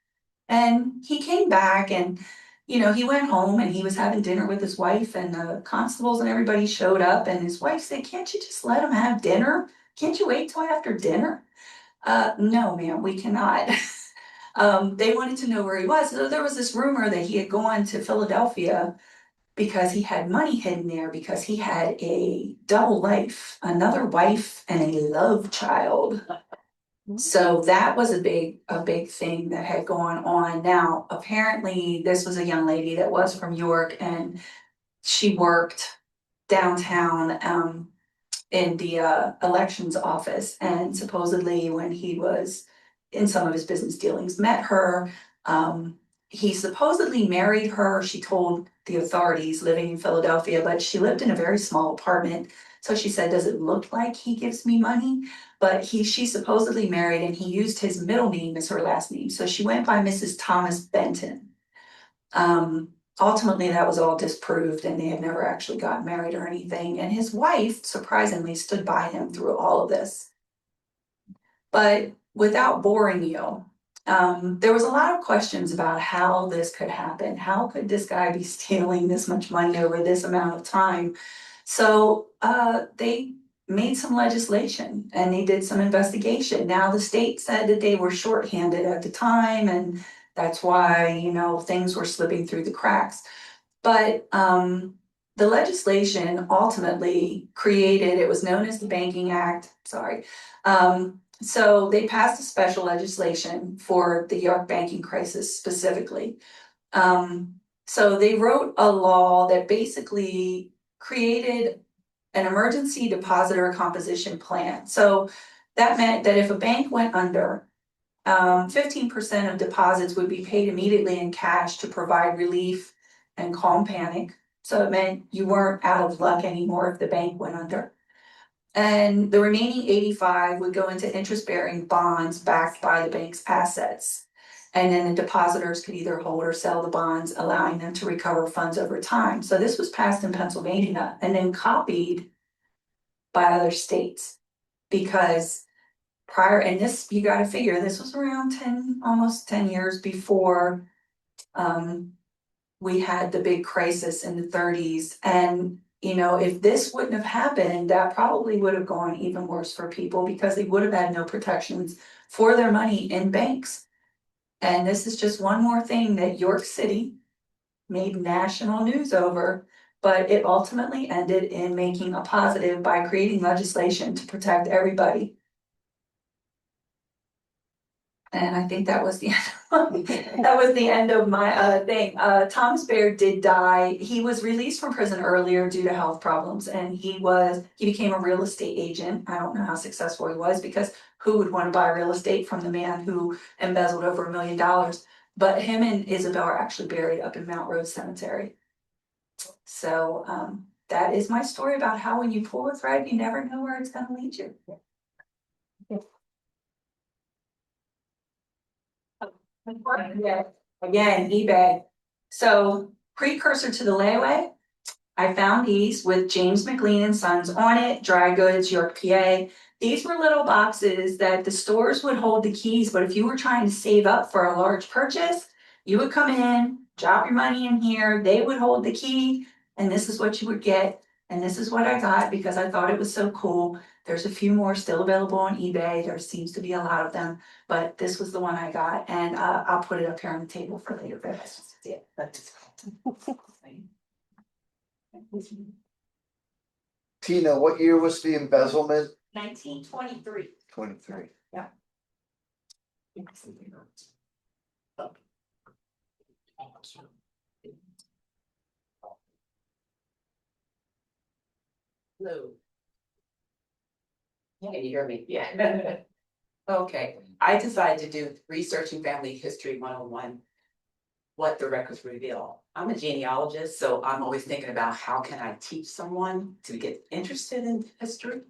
And he came back, and, he went home and he was having dinner with his wife, and the constables and everybody showed up, and his wife said, "Can't you just let him have dinner? Can't you wait till after dinner?" No, ma'am, we cannot. They wanted to know where he was. So there was this rumor that he had gone to Philadelphia because he had money hidden there, because he had a double life, another wife and a love child. So that was a big thing that had gone on. Now, apparently this was a young lady that was from York, and she worked downtown in the elections office, and supposedly when he was in some of his business dealings, met her. He supposedly married her, she told the authorities, living in Philadelphia, but she lived in a very small apartment. So she said, "Does it look like he gives me money?" But she supposedly married, and he used his middle name as her last name. So she went by Mrs. Thomas Benton. Ultimately, that was all disproved, and they had never actually got married or anything. And his wife, surprisingly, stood by him through all of this. But without boring you, there was a lot of questions about how this could happen. How could this guy be stealing this much money over this amount of time? So they made some legislation and they did some investigation. Now, the state said that they were shorthanded at the time, and that's why, things were slipping through the cracks. But the legislation ultimately created, it was known as the Banking Act, sorry. So they passed a special legislation for the York banking crisis specifically. So they wrote a law that basically created an emergency depositor composition plan. So that meant that if a bank went under, 15% of deposits would be paid immediately in cash to provide relief and calm panic. So it meant you weren't out of luck anymore if the bank went under. And the remaining 85 would go into interest-bearing bonds backed by the bank's assets. And then the depositors could either hold or sell the bonds, allowing them to recover funds over time. So this was passed in Pennsylvania and then copied by other states, because and this, you got to figure, this was around almost 10 years before we had the big crisis in the 30s. And if this wouldn't have happened, that probably would have gone even worse for people, because they would have had no protections for their money in banks. And this is just one more thing that York City made national news over, but it ultimately ended in making a positive by creating legislation to protect everybody. And I think that was the that was the end of my thing. Thomas Baird did die. He was released from prison earlier due to health problems, and he became a real estate agent. I don't know how successful he was, because who would want to buy real estate from the man who embezzled over $1 million? But him and Isabel are actually buried up in Mount Rose Cemetery. So that is my story about how when you pull a thread, you never know where it's going to lead you. Yeah, again, eBay. So precursor to the layaway, I found these with James McLean and Sons on it, dry goods, York, PA. These were little boxes that the stores would hold the keys, but if you were trying to save up for a large purchase, you would come in, drop your money in here, they would hold the key, and this is what you would get. And this is what I got because I thought it was so cool. There's a few more still available on eBay. There seems to be a lot of them, but this was the one I got, and I'll put it up here on the table for later. But that's it. Tina, what year was the embezzlement? 1923. 23. Yeah. Hello. Can you hear me? Yeah. Okay, I decided to do Researching Family History 101, what the records reveal. I'm a genealogist, so I'm always thinking about how can I teach someone to get interested in history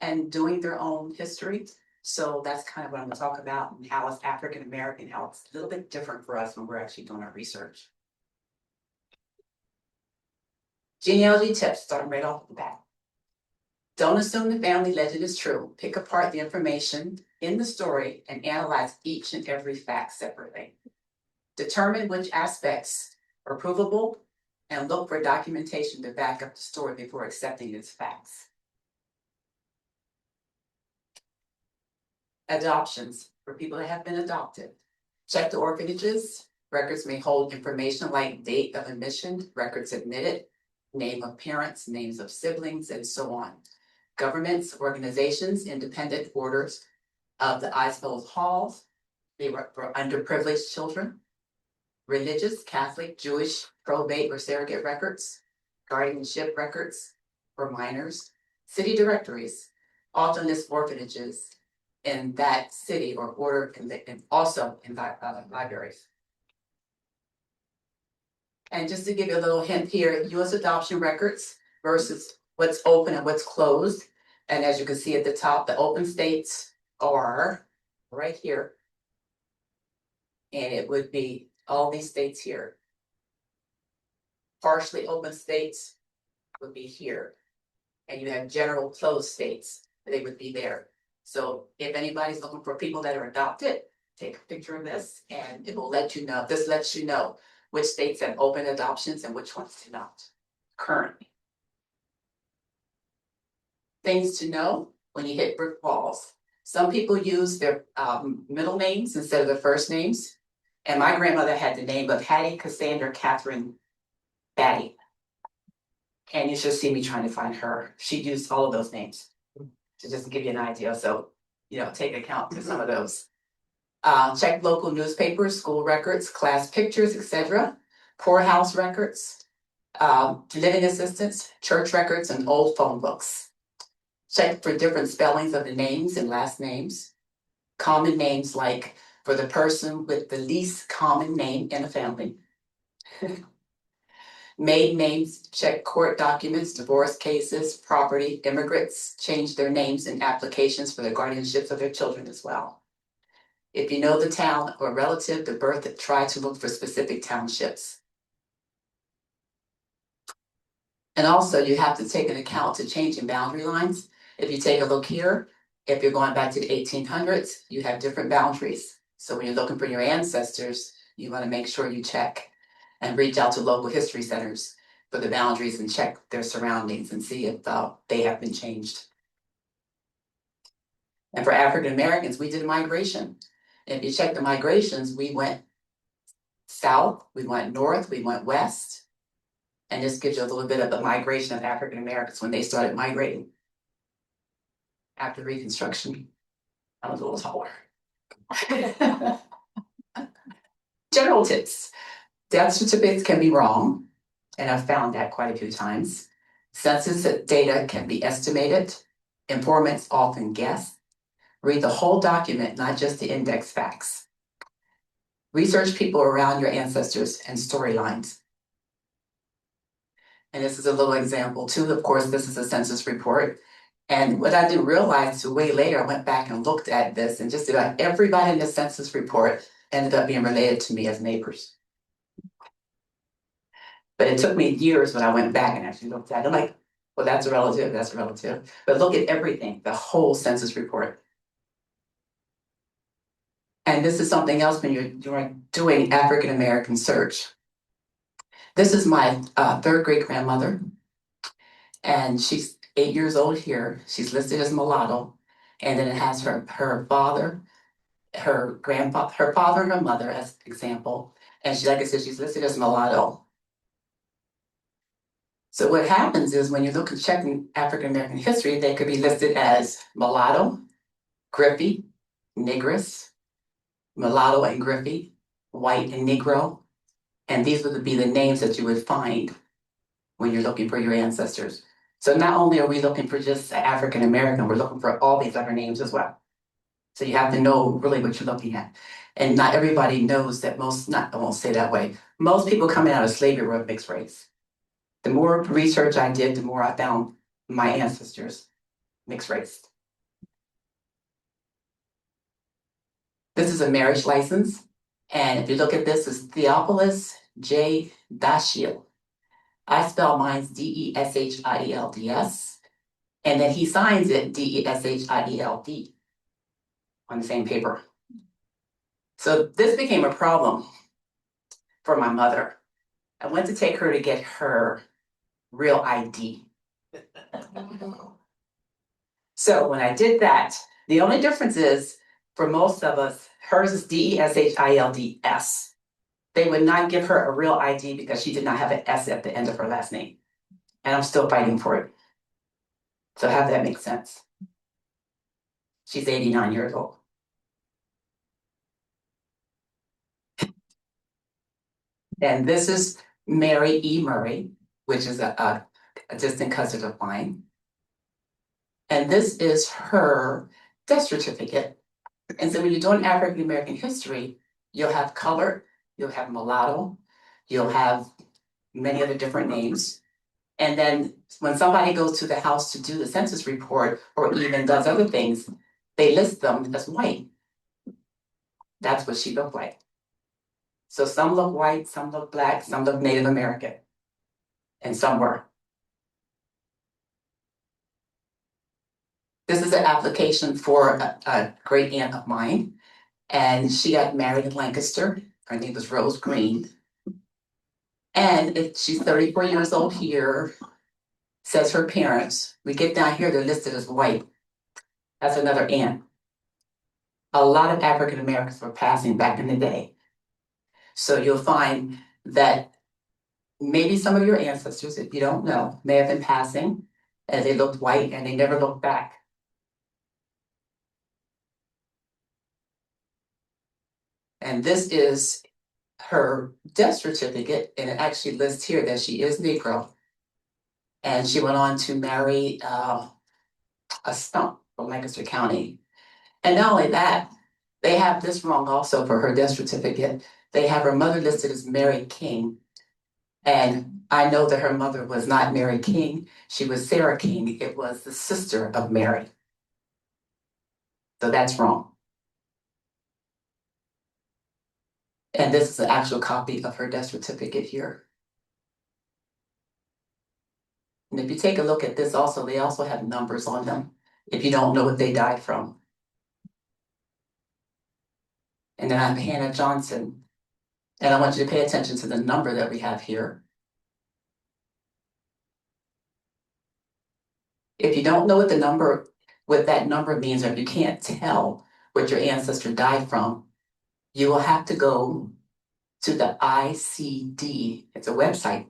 and doing their own history. So that's kind of what I'm gonna talk about, and how it's African American, how it's a little bit different for us when we're actually doing our research. Genealogy tips, starting right off the bat. Don't assume the family legend is true. Pick apart the information in the story and analyze each and every fact separately. Determine which aspects are provable and look for documentation to back up the story before accepting its facts. Adoptions, for people that have been adopted. Check the orphanages. Records may hold information like date of admission, records admitted, name of parents, names of siblings, and so on. Governments, organizations, independent orders of the Eisfeld Halls, they were for underprivileged children. Religious, Catholic, Jewish, probate or surrogate records, guardianship records for minors, city directories, often list orphanages in that city or order, and also in libraries. And just to give you a little hint here, US adoption records versus what's open and what's closed. And as you can see at the top, the open states are right here. And it would be all these states here. Partially open states would be here. And you have general closed states, they would be there. So if anybody's looking for people that are adopted, take a picture of this and it will let you know, this lets you know which states have open adoptions and which ones do not currently. Things to know when you hit brick walls. Some people use their middle names instead of their first names. And my grandmother had the name of Hattie Cassandra Catherine Batty. And you should see me trying to find her. She used all of those names to just give you an idea. So, take account to some of those. Check local newspapers, school records, class pictures, etc. Poorhouse records, living assistance, church records, and old phone books. Check for different spellings of the names and last names. Common names, like for the person with the least common name in a family. Maiden names, check court documents, divorce cases, property, immigrants change their names in applications for the guardianships of their children as well. If you know the town or relative to birth, try to look for specific townships. And also you have to take an account to changing boundary lines. If you take a look here, if you're going back to the 1800s, you have different boundaries. So when you're looking for your ancestors, you want to make sure you check and reach out to local history centers for the boundaries and check their surroundings and see if they have been changed. And for African Americans, we did migration. If you check the migrations, we went south, we went north, we went west. And this gives you a little bit of the migration of African Americans when they started migrating. After Reconstruction, I was a little taller. General tips. Death certificates can be wrong, and I've found that quite a few times. Census data can be estimated. Informants often guess. Read the whole document, not just the index facts. Research people around your ancestors and storylines. And this is a little example too. Of course, this is a census report. And what I didn't realize till way later, I went back and looked at this, and just about everybody in the census report ended up being related to me as neighbors. But it took me years when I went back and actually looked at it. I'm like, well, that's a relative, that's a relative. But look at everything, the whole census report. And this is something else when you're doing African American search. This is my third great grandmother, and she's 8 years old here. She's listed as mulatto, and then it has her father, her grandfather, her father and her mother as example. And she, like I said, she's listed as mulatto. So what happens is when you look and check in African American history, they could be listed as mulatto, Griffey, negress, mulatto and Griffey, white and Negro. And these would be the names that you would find when you're looking for your ancestors. So not only are we looking for just African American, we're looking for all these other names as well. So you have to know really what you're looking at. And not everybody knows that I won't say that way. Most people coming out of slavery were mixed race. The more research I did, the more I found my ancestors mixed race. This is a marriage license. And if you look at this, it's Theophilus J. DeShields. I spell mine DeShields. And then he signs it DeShield on the same paper. So this became a problem for my mother. I went to take her to get her real ID. So when I did that, the only difference is for most of us, hers is DeShields. They would not give her a real ID because she did not have an S at the end of her last name. And I'm still fighting for it. So have that make sense. She's 89 years old. And this is Mary E. Murray, which is a distant cousin of mine. And this is her death certificate. And so when you're doing African American history, you'll have color, you'll have mulatto, you'll have many other different names. And then when somebody goes to the house to do the census report or even does other things, they list them as white. That's what she looked like. So some look white, some look black, some look Native American, and some were. This is an application for a great aunt of mine, and she got married in Lancaster. Her name was Rose Green. And she's 34 years old here, says her parents. We get down here, they're listed as white. That's another aunt. A lot of African Americans were passing back in the day. So you'll find that maybe some of your ancestors, if you don't know, may have been passing as they looked white and they never looked back. And this is her death certificate, and it actually lists here that she is Negro. And she went on to marry a stump from Lancaster County. And not only that, they have this wrong also for her death certificate. They have her mother listed as Mary King. And I know that her mother was not Mary King, she was Sarah King. It was the sister of Mary. So that's wrong. And this is an actual copy of her death certificate here. And if you take a look at this also, they also have numbers on them if you don't know what they died from. And then I have Hannah Johnson. And I want you to pay attention to the number that we have here. If you don't know what that number means, or if you can't tell what your ancestor died from, you will have to go to the ICD. It's a website.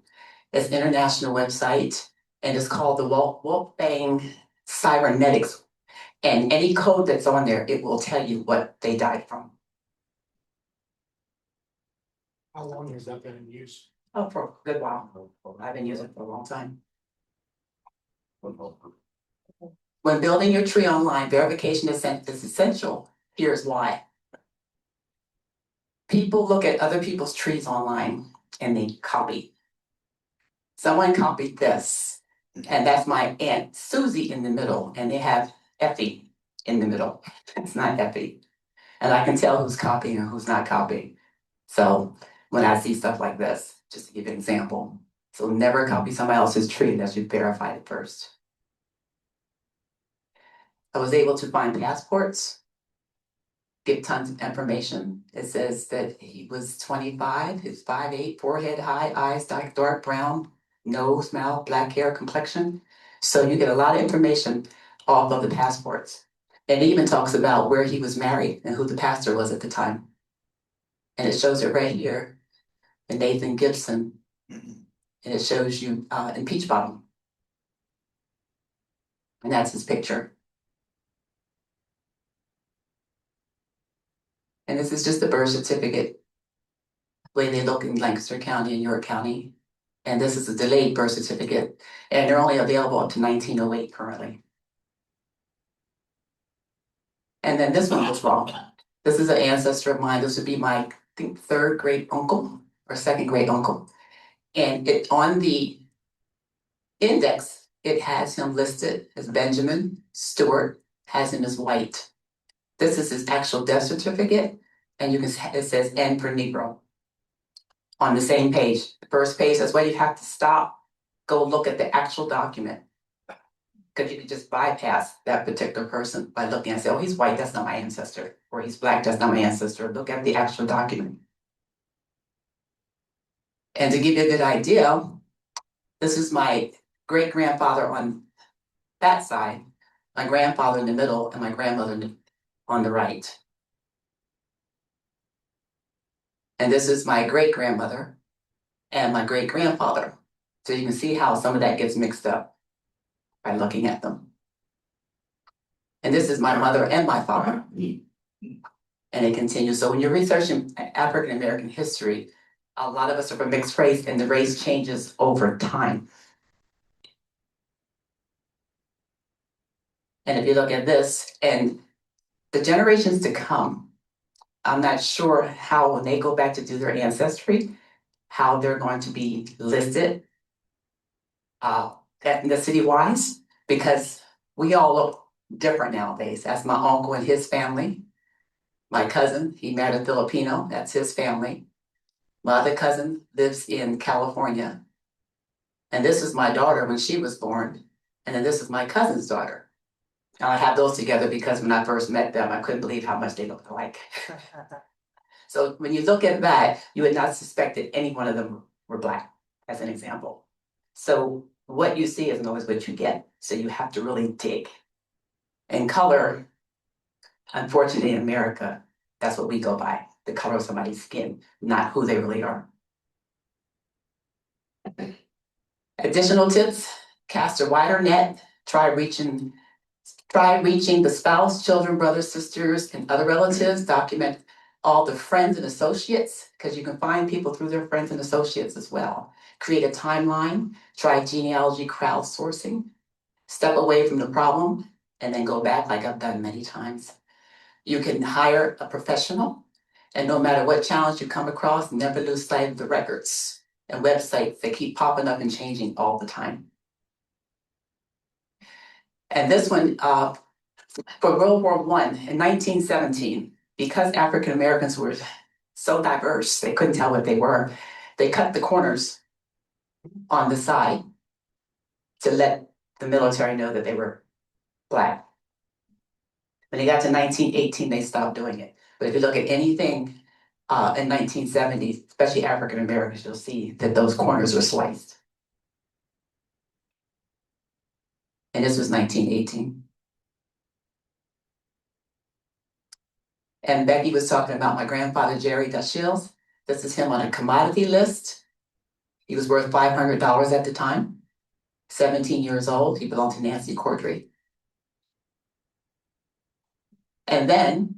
It's an international website, and it's called the Wolfgang Cybernetics. And any code that's on there, it will tell you what they died from. How long has that been in use? Oh, for a good while. I've been using it for a long time. When building your tree online, verification is essential. Here's why. People look at other people's trees online and they copy. Someone copied this, and that's my Aunt Susie in the middle, and they have Effie in the middle. It's not Effie. And I can tell who's copying and who's not copying. So when I see stuff like this, just to give you an example. So never copy somebody else's tree unless you verify it first. I was able to find passports, get tons of information. It says that he was 25, he's 5'8", forehead high, eyes dark brown, nose, mouth, black hair, complexion. So you get a lot of information off of the passports. It even talks about where he was married and who the pastor was at the time. And it shows it right here in Nathan Gibson. And it shows you in Peach Bottom. And that's his picture. And this is just the birth certificate, the way they look in Lancaster County and York County. And this is a delayed birth certificate. And they're only available up to 1908 currently. And then this one was wrong. This is an ancestor of mine. This would be my, I think, third great uncle or second great uncle. And it on the index, it has him listed as Benjamin Stewart, has him as white. This is his actual death certificate, and you can, it says N for Negro on the same page. The first page, that's why you have to stop, go look at the actual document. Because you can just bypass that particular person by looking and say, oh, he's white, that's not my ancestor. Or he's black, that's not my ancestor. Look at the actual document. And to give you a good idea, this is my great-grandfather on that side, my grandfather in the middle, and my grandmother on the right. And this is my great-grandmother and my great-grandfather. So you can see how some of that gets mixed up by looking at them. And this is my mother and my father. And it continues. So when you're researching African American history, a lot of us are from mixed race, and the race changes over time. And if you look at this, and the generations to come, I'm not sure how, when they go back to do their ancestry, how they're going to be listed ethnicity-wise, because we all look different nowadays. That's my uncle and his family. My cousin, he married a Filipino, that's his family. My other cousin lives in California. And this is my daughter when she was born. And then this is my cousin's daughter. And I have those together because when I first met them, I couldn't believe how much they looked alike. So when you look at that, you would not suspect that any one of them were Black, as an example. So what you see isn't always what you get. So you have to really dig. And color, unfortunately in America, that's what we go by, the color of somebody's skin, not who they really are. Additional tips, cast a wider net, try reaching the spouse, children, brothers, sisters, and other relatives. Document all the friends and associates, because you can find people through their friends and associates as well. Create a timeline, try genealogy crowdsourcing, step away from the problem, and then go back like I've done many times. You can hire a professional, and no matter what challenge you come across, never lose sight of the records and websites that keep popping up and changing all the time. And this one, for World War I in 1917, because African Americans were so diverse, they couldn't tell what they were. They cut the corners on the side to let the military know that they were Black. When they got to 1918, they stopped doing it. But if you look at anything in 1970s, especially African Americans, you'll see that those corners were sliced. And this was 1918. And Becky was talking about my grandfather, Jerry DeShields. This is him on a commodity list. He was worth $500 at the time, 17 years old. He belonged to Nancy Cordray. And then,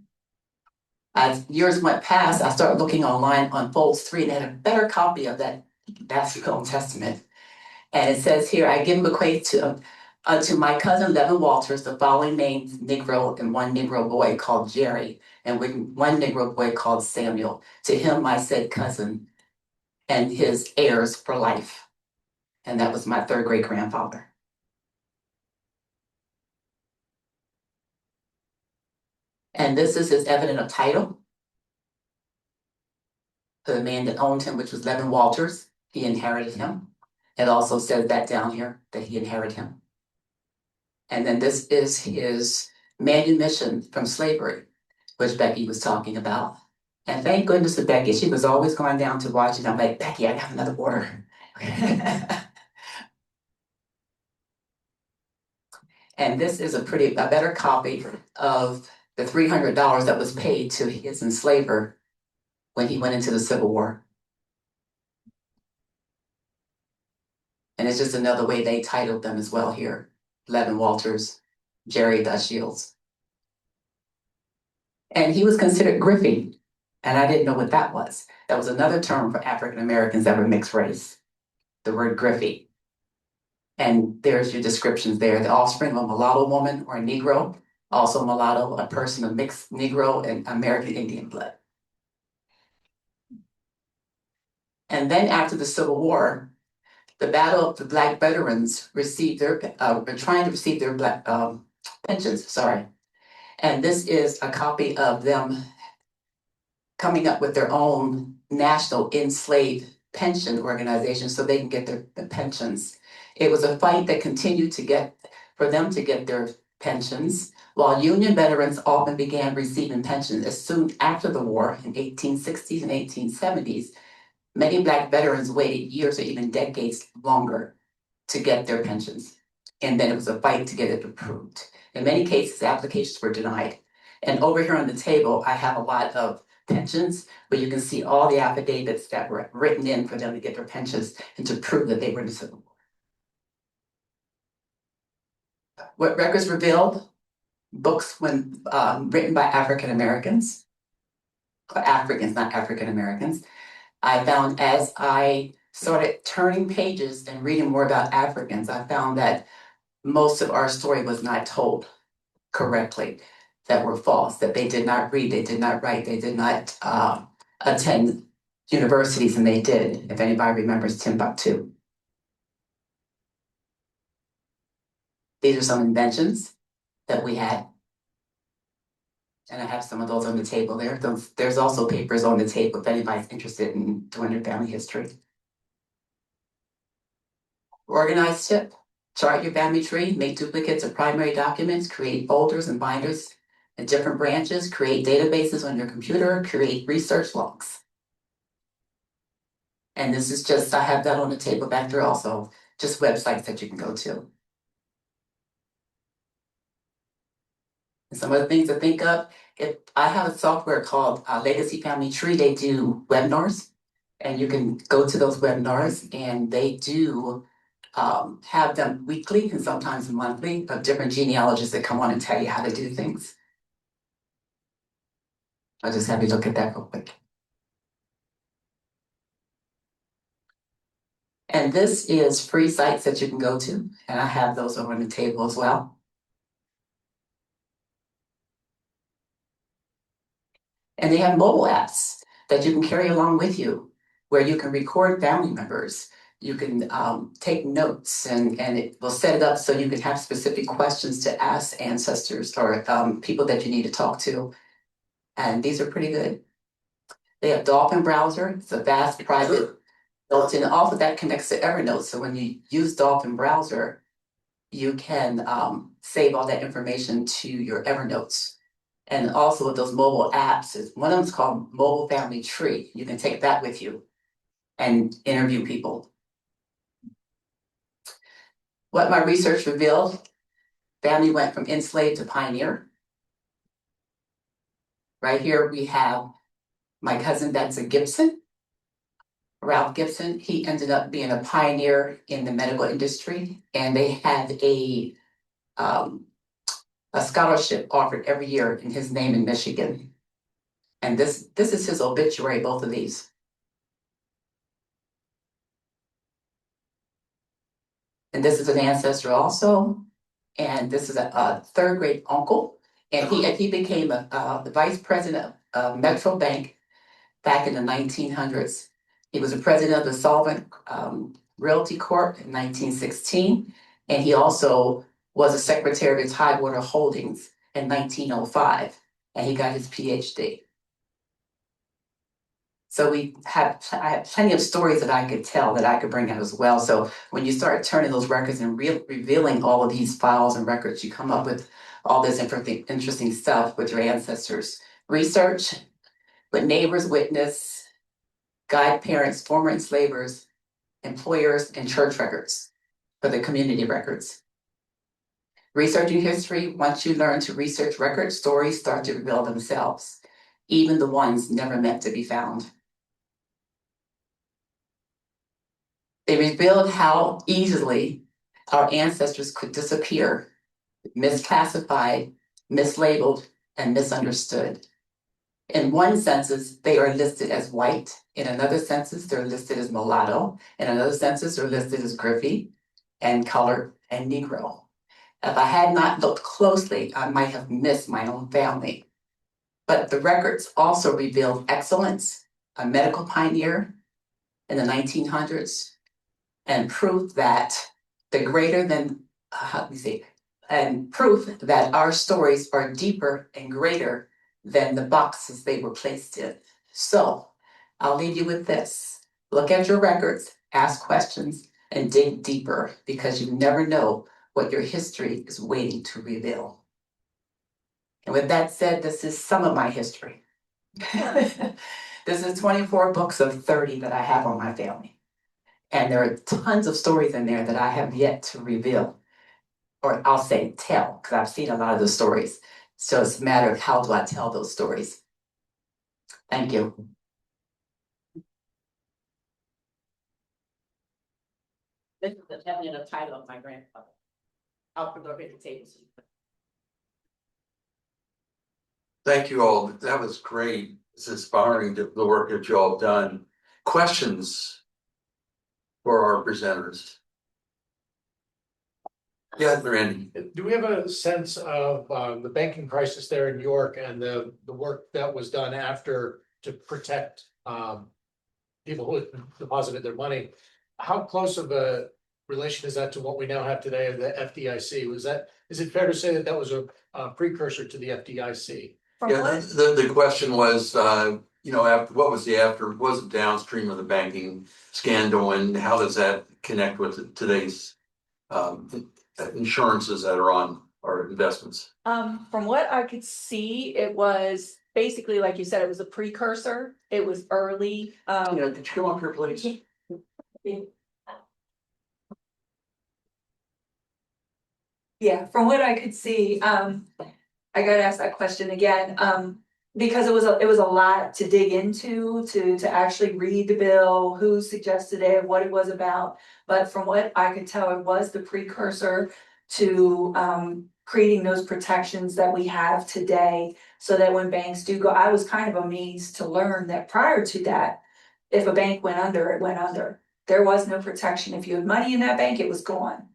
as years went past, I started looking online on Folds 3 and had a better copy of that Basque Testament. And it says here, I give bequeath to my cousin Levin Walters the following names: Negro and one Negro boy called Jerry, and one Negro boy called Samuel. To him, my said cousin, and his heirs for life. And that was my third great grandfather. And this is his evident of title. To the man that owned him, which was Levin Walters. He inherited him. It also says that down here, that he inherited him. And then this is his manumission from slavery, which Becky was talking about. And thank goodness for Becky. She was always going down to watch it. I'm like, Becky, I got another order. And this is a better copy of the $300 that was paid to his enslaver when he went into the Civil War. And it's just another way they titled them as well here. Levin Walters, Jerry DeShields. And he was considered Griffey, and I didn't know what that was. That was another term for African Americans that were mixed race, the word Griffey. And there's your descriptions there: the offspring of a mulatto woman or a Negro, also mulatto, a person of mixed Negro and American Indian blood. And then after the Civil War, the Battle of the Black Veterans were trying to receive their black pensions, sorry. And this is a copy of them coming up with their own national enslaved pension organization so they can get their pensions. It was a fight that continued for them to get their pensions, while Union veterans often began receiving pensions as soon after the war in 1860s and 1870s. Many Black veterans waited years or even decades longer to get their pensions. And then it was a fight to get it approved. In many cases, applications were denied. And over here on the table, I have a lot of pensions, where you can see all the affidavits that were written in for them to get their pensions and to prove that they were in the Civil War. What records revealed? Books written by African Americans, or Africans, not African Americans. I found as I started turning pages and reading more about Africans, I found that most of our story was not told correctly, that were false, that they did not read, they did not write, they did not attend universities, and they did, if anybody remembers Timbuktu. These are some inventions that we had. And I have some of those on the table there. There's also papers on the table if anybody's interested in doing their family history. Organized tip: chart your family tree, make duplicates of primary documents, create folders and binders in different branches, create databases on your computer, create research logs. And this is just, I have that on the table back there also, just websites that you can go to. And some of the things to think of, if I have a software called Legacy Family Tree, they do webinars, and you can go to those webinars, and they do have them weekly and sometimes monthly of different genealogists that come on and tell you how to do things. I'll just have you look at that real quick. And this is free sites that you can go to, and I have those over on the table as well. And they have mobile apps that you can carry along with you, where you can record family members. You can take notes, and it will set it up so you can have specific questions to ask ancestors or people that you need to talk to. And these are pretty good. They have Dolphin Browser. It's a vast private built-in. Also, that connects to Evernote. So when you use Dolphin Browser, you can save all that information to your Evernotes. And also with those mobile apps, one of them is called Mobile Family Tree. You can take that with you and interview people. What my research revealed: family went from enslaved to pioneer. Right here we have my cousin, that's a Gibson, Ralph Gibson. He ended up being a pioneer in the medical industry, and they had a a scholarship offered every year in his name in Michigan. And this is his obituary, both of these. And this is an ancestor also. And this is a third grade uncle. And he became the vice president of Metro Bank back in the 1900s. He was the president of the Solvent Realty Corp in 1916. And he also was a secretary of Tidewater Holdings in 1905. And he got his PhD. So I have plenty of stories that I could tell, that I could bring out as well. So when you start turning those records and revealing all of these files and records, you come up with all this interesting stuff with your ancestors. Research, what neighbors witness, guide parents, former enslavers, employers, and church records for the community records. Researching history, once you learn to research records, stories start to reveal themselves, even the ones never meant to be found. They revealed how easily our ancestors could disappear, misclassified, mislabeled, and misunderstood. In one census, they are listed as white. In another census, they're listed as mulatto. In another census, they're listed as Griffey and colored and Negro. If I had not looked closely, I might have missed my own family. But the records also revealed excellence, a medical pioneer in the 1900s, and proof that and proof that our stories are deeper and greater than the boxes they were placed in. So I'll leave you with this. Look at your records, ask questions, and dig deeper, because you never know what your history is waiting to reveal. And with that said, this is some of my history. This is 24 books of 30 that I have on my family. And there are tons of stories in there that I have yet to reveal, or I'll say tell, because I've seen a lot of the stories. So it's a matter of how do I tell those stories. Thank you. This is the having a title of my grandfather. I'll put it at the table. Thank you all. That was great. It's inspiring, the work that you all have done. Questions for our presenters? Yeah, Randy. Do we have a sense of the banking crisis there in New York and the work that was done after to protect people who had deposited their money? How close of a relation is that to what we now have today of the FDIC? Is it fair to say that that was a precursor to the FDIC? Yeah, the question was, after what was was it downstream of the banking scandal, and how does that connect with today's insurances that are on our investments? From what I could see, it was basically, like you said, it was a precursor. It was early. Could you come up here, please? Yeah, from what I could see, I got asked that question again, because it was a lot to dig into, to actually read the bill, who suggested it, what it was about. But from what I could tell, it was the precursor to creating those protections that we have today, so that when banks do go, I was kind of amazed to learn that prior to that, if a bank went under, it went under. There was no protection. If you had money in that bank, it was gone.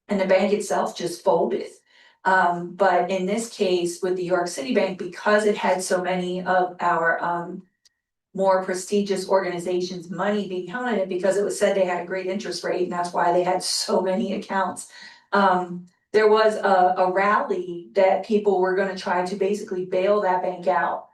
And the bank itself just folded. But in this case, with the York City Bank, because it had so many of our more prestigious organizations' money being held in it, because it was said they had a great interest rate, and that's why they had so many accounts. There was a rally that people were gonna try to basically bail that bank out.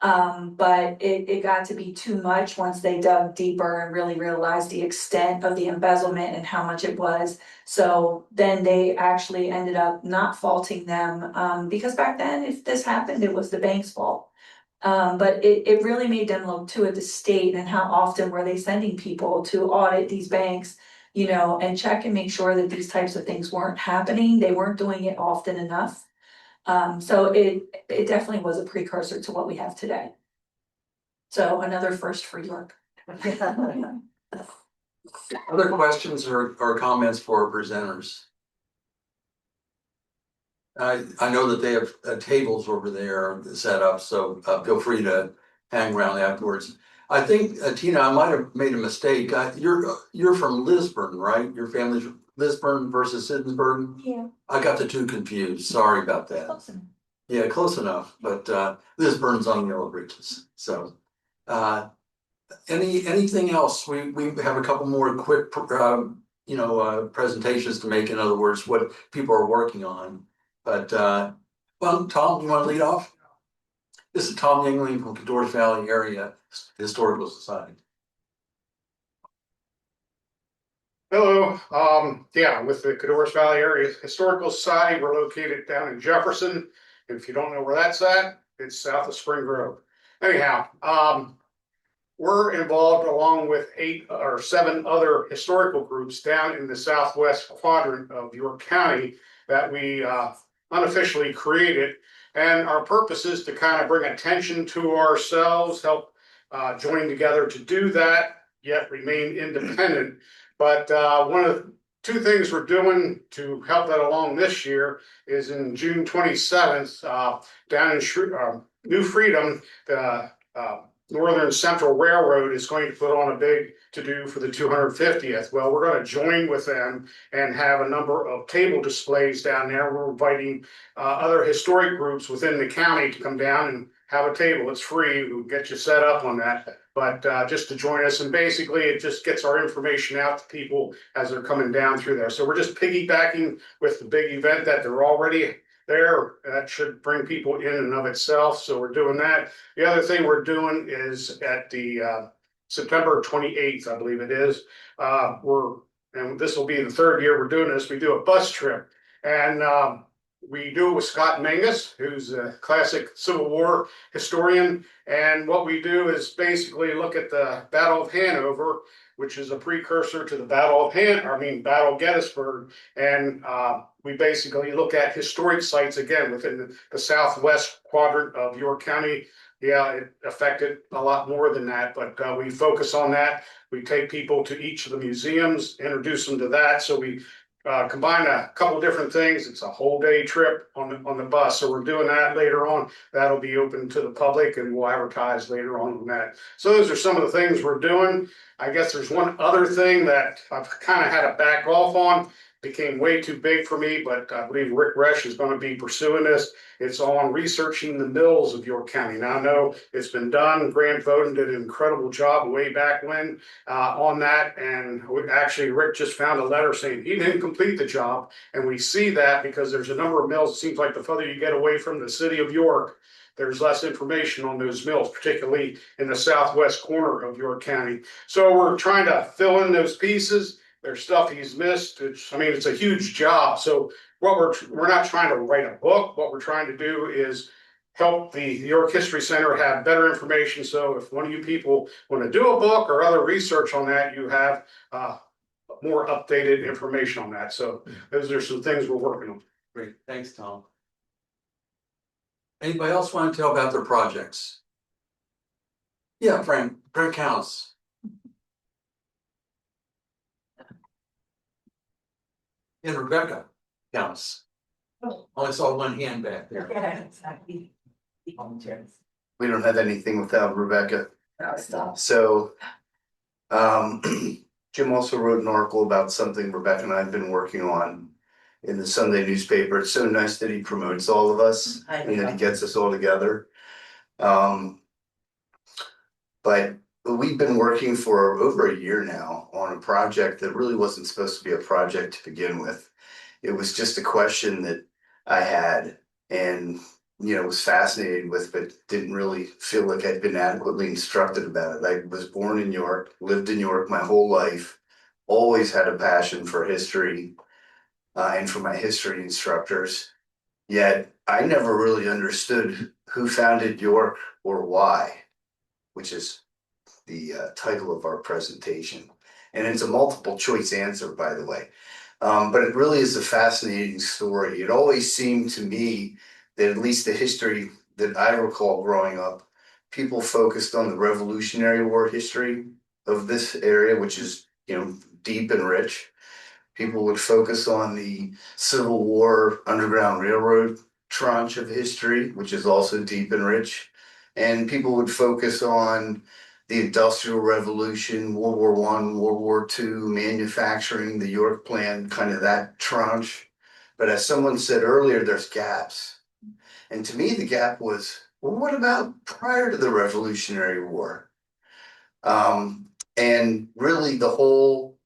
But it got to be too much once they dug deeper and really realized the extent of the embezzlement and how much it was. So then they actually ended up not faulting them, because back then, if this happened, it was the bank's fault. But it really made them look too at the state and how often were they sending people to audit these banks, and check and make sure that these types of things weren't happening. They weren't doing it often enough. So it definitely was a precursor to what we have today. So another first for York. Other questions or comments for our presenters? I know that they have tables over there set up, so feel free to hang around afterwards. I think, Tina, I might have made a mistake. You're from Lisburn, right? Your family's Lisburn versus Siddonsburg? Yeah. I got the two confused. Sorry about that. Close enough. Yeah, close enough, but Lisburn's on Yellow Bridges. So anything else? We have a couple more quick presentations to make, in other words, what people are working on. But well, Tom, you want to lead off? This is Tom Yingling from Cador's Valley Area Historical Society. Hello, with the Cador's Valley Area Historical Society, we're located down in Jefferson. And if you don't know where that's at, it's south of Spring Grove. Anyhow, we're involved along with 8 or 7 other historical groups down in the southwest quadrant of York County that we unofficially created. And our purpose is to kind of bring attention to ourselves, help join together to do that, yet remain independent. But one of the 2 things we're doing to help that along this year is in June 27th, down in New Freedom, the Northern Central Railroad is going to put on a big to-do for the 250th. Well, we're going to join with them and have a number of table displays down there. We're inviting other historic groups within the county to come down and have a table. It's free. We'll get you set up on that. But just to join us, and basically it just gets our information out to people as they're coming down through there. So we're just piggybacking with the big event that they're already there. That should bring people in and of itself. So we're doing that. The other thing we're doing is at the September 28th, I believe it is. And this will be the 3rd year we're doing this. We do a bus trip, and we do it with Scott Mingus, who's a classic Civil War historian. And what we do is basically look at the Battle of Hanover, which is a precursor to the Battle of Gettysburg. And we basically look at historic sites again within the southwest quadrant of York County. Yeah, it affected a lot more than that, but we focus on that. We take people to each of the museums, introduce them to that. So we combine a couple different things. It's a whole day trip on the bus. So we're doing that later on. That'll be open to the public, and we'll advertise later on that. So those are some of the things we're doing. I guess there's one other thing that I've kind of had to back off on. Became way too big for me, but I believe Rick Resch is going to be pursuing this. It's on researching the mills of York County. Now I know it's been done. Grant Foden did an incredible job way back when on that. And actually Rick just found a letter saying he didn't complete the job. And we see that because there's a number of mills. It seems like the further you get away from the city of York, there's less information on those mills, particularly in the southwest corner of York County. So we're trying to fill in those pieces. There's stuff he's missed. It's a huge job. So what we're not trying to write a book. What we're trying to do is help the York History Center have better information. So if one of you people want to do a book or other research on that, you have more updated information on that. So those are some things we're working on. Great, thanks, Tom. Anybody else want to tell about their projects? Yeah, Frank counts. And Rebecca counts. Only saw one hand back there. Yeah, exactly. We don't have anything without Rebecca. No, stop. So, Jim also wrote an article about something Rebecca and I have been working on in the Sunday newspaper. It's so nice that he promotes all of us and that he gets us all together. But we've been working for over a year now on a project that really wasn't supposed to be a project to begin with. It was just a question that I had and, was fascinated with, but didn't really feel like I'd been adequately instructed about it. I was born in York, lived in York my whole life, always had a passion for history and for my history instructors. Yet I never really understood who founded York or why, which is the title of our presentation. And it's a multiple choice answer, by the way. But it really is a fascinating story. It always seemed to me that at least the history that I recall growing up, people focused on the Revolutionary War history of this area, which is, deep and rich. People would focus on the Civil War Underground Railroad tranche of history, which is also deep and rich. And people would focus on the Industrial Revolution, World War I, World War II, manufacturing, the York Plan, kind of that tranche. But as someone said earlier, there's gaps. And to me, the gap was, well, what about prior to the Revolutionary War? And really the whole,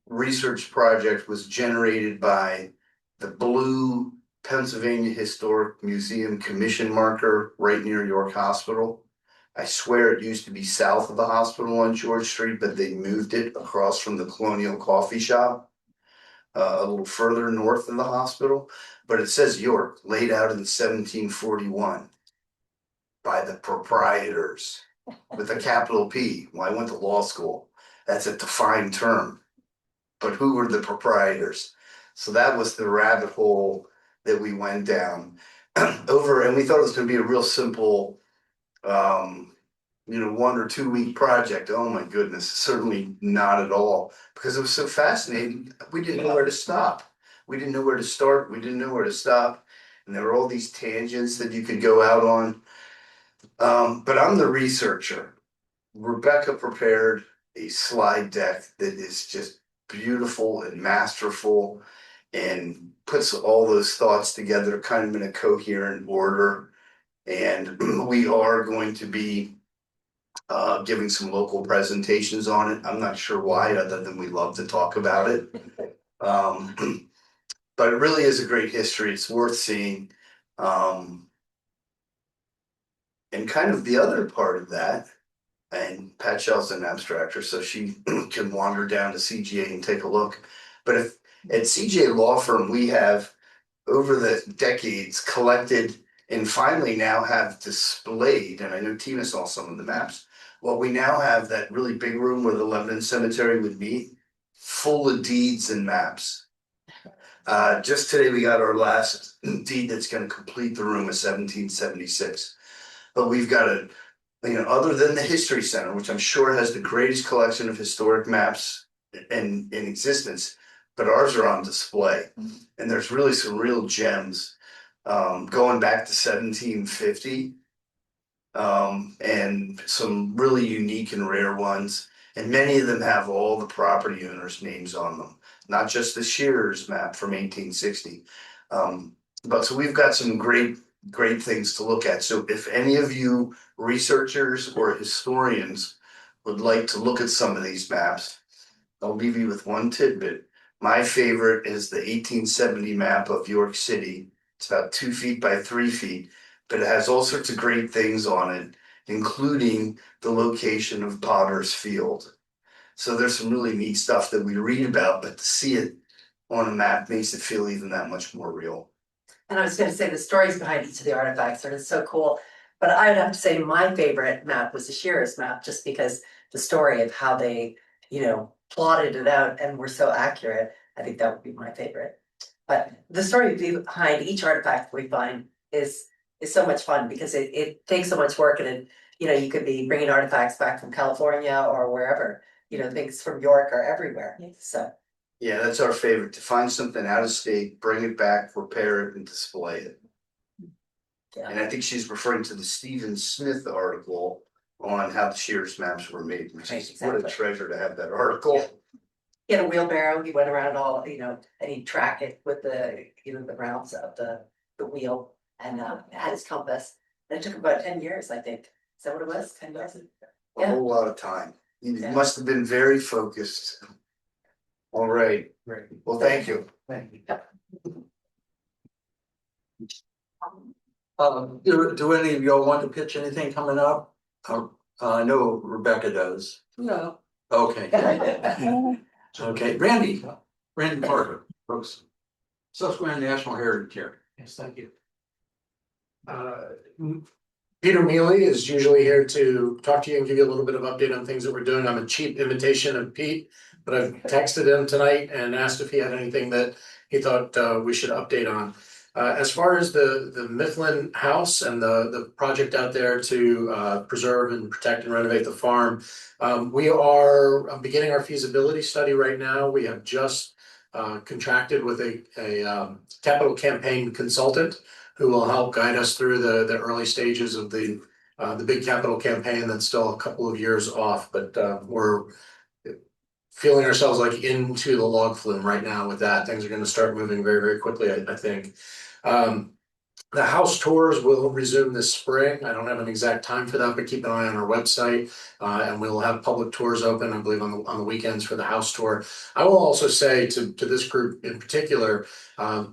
research project was generated by the blue Pennsylvania Historic Museum commission marker right near York Hospital. I swear it used to be south of the hospital on George Street, but they moved it across from the Colonial Coffee Shop, a little further north of the hospital. But it says York, laid out in 1741 by the proprietors with a capital P. Well, I went to law school. That's a defined term. But who were the proprietors? So that was the rabbit hole that we went down and we thought it was going to be a real simple, 1 or 2 week project. Oh my goodness, certainly not at all, because it was so fascinating. We didn't know where to stop. We didn't know where to start. We didn't know where to stop. And there were all these tangents that you could go out on. But I'm the researcher. Rebecca prepared a slide deck that is just beautiful and masterful and puts all those thoughts together kind of in a coherent order. And we are going to be giving some local presentations on it. I'm not sure why, other than we love to talk about it. But it really is a great history. It's worth seeing. And kind of the other part of that, and Pat Shell's an abstractor, so she can wander down to CGA and take a look. But if at CGA Law Firm, we have over the decades collected and finally now have displayed, and I know Tina saw some of the maps. Well, we now have that really big room where the Lebanon Cemetery would meet, full of deeds and maps. Just today we got our last deed that's going to complete the room of 1776. But we've got other than the History Center, which I'm sure has the greatest collection of historic maps in existence, but ours are on display. And there's really some real gems going back to 1750 and some really unique and rare ones. And many of them have all the property owners' names on them, not just the Shearers map from 1860. But so we've got some great things to look at. So if any of you researchers or historians would like to look at some of these maps, I'll leave you with one tidbit. My favorite is the 1870 map of York City. It's about 2 feet by 3 feet, but it has all sorts of great things on it, including the location of Potter's Field. So there's some really neat stuff that we read about, but to see it on a map makes it feel even that much more real. And I was going to say the stories behind each of the artifacts are so cool. But I would have to say my favorite map was the Shearers map, just because the story of how they, plotted it out and were so accurate. I think that would be my favorite. But the story behind each artifact we find is so much fun, because it takes so much work, and it, you could be bringing artifacts back from California or wherever, things from York or everywhere. So. Yeah, that's our favorite, to find something out of state, bring it back, repair it, and display it. Yeah. And I think she's referring to the Stephen Smith article on how the Shearers maps were made. Which is, exactly. What a treasure to have that article. Yeah. He had a wheelbarrow, he went around all, and he'd track it with the, the rounds of the wheel, and had his compass. And it took about 10 years, I think. Is that what it was? 10 years? A whole lot of time. He must have been very focused. All right. Great. Well, thank you. Thank you. Do any of y'all want to pitch anything coming up? I know Rebecca does. No. Okay. Okay, Randy Parker, folks. Susquehanna National Heritage here. Yes, thank you. Peter Mealy is usually here to talk to you and give you a little bit of update on things that we're doing. I'm a cheap imitation of Pete, but I've texted him tonight and asked if he had anything that he thought we should update on. As far as the Mifflin House and the project out there to preserve and protect and renovate the farm, we are beginning our feasibility study right now. We have just contracted with a capital campaign consultant who will help guide us through the early stages of the big capital campaign that's still a couple of years off, but we're feeling ourselves like into the log flume right now with that. Things are going to start moving very, very quickly, I think. The house tours will resume this spring. I don't have an exact time for that, but keep an eye on our website. And we'll have public tours open, I believe, on the weekends for the house tour. I will also say to this group in particular,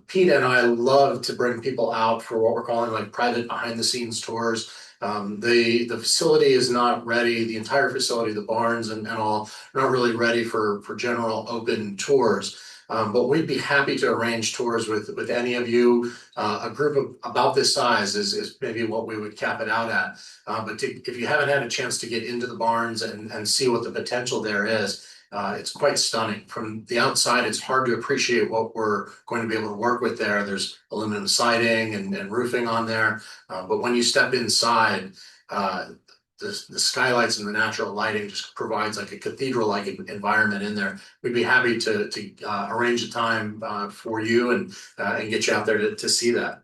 Pete and I love to bring people out for what we're calling like private behind the scenes tours. The facility is not ready, the entire facility, the barns and all, are not really ready for general open tours. But we'd be happy to arrange tours with any of you. A group of about this size is maybe what we would cap it out at. But if you haven't had a chance to get into the barns and see what the potential there is, it's quite stunning. From the outside, it's hard to appreciate what we're going to be able to work with there. There's aluminum siding and roofing on there. But when you step inside, the skylights and the natural lighting just provides like a cathedral-like environment in there. We'd be happy to arrange a time for you and get you out there to see that.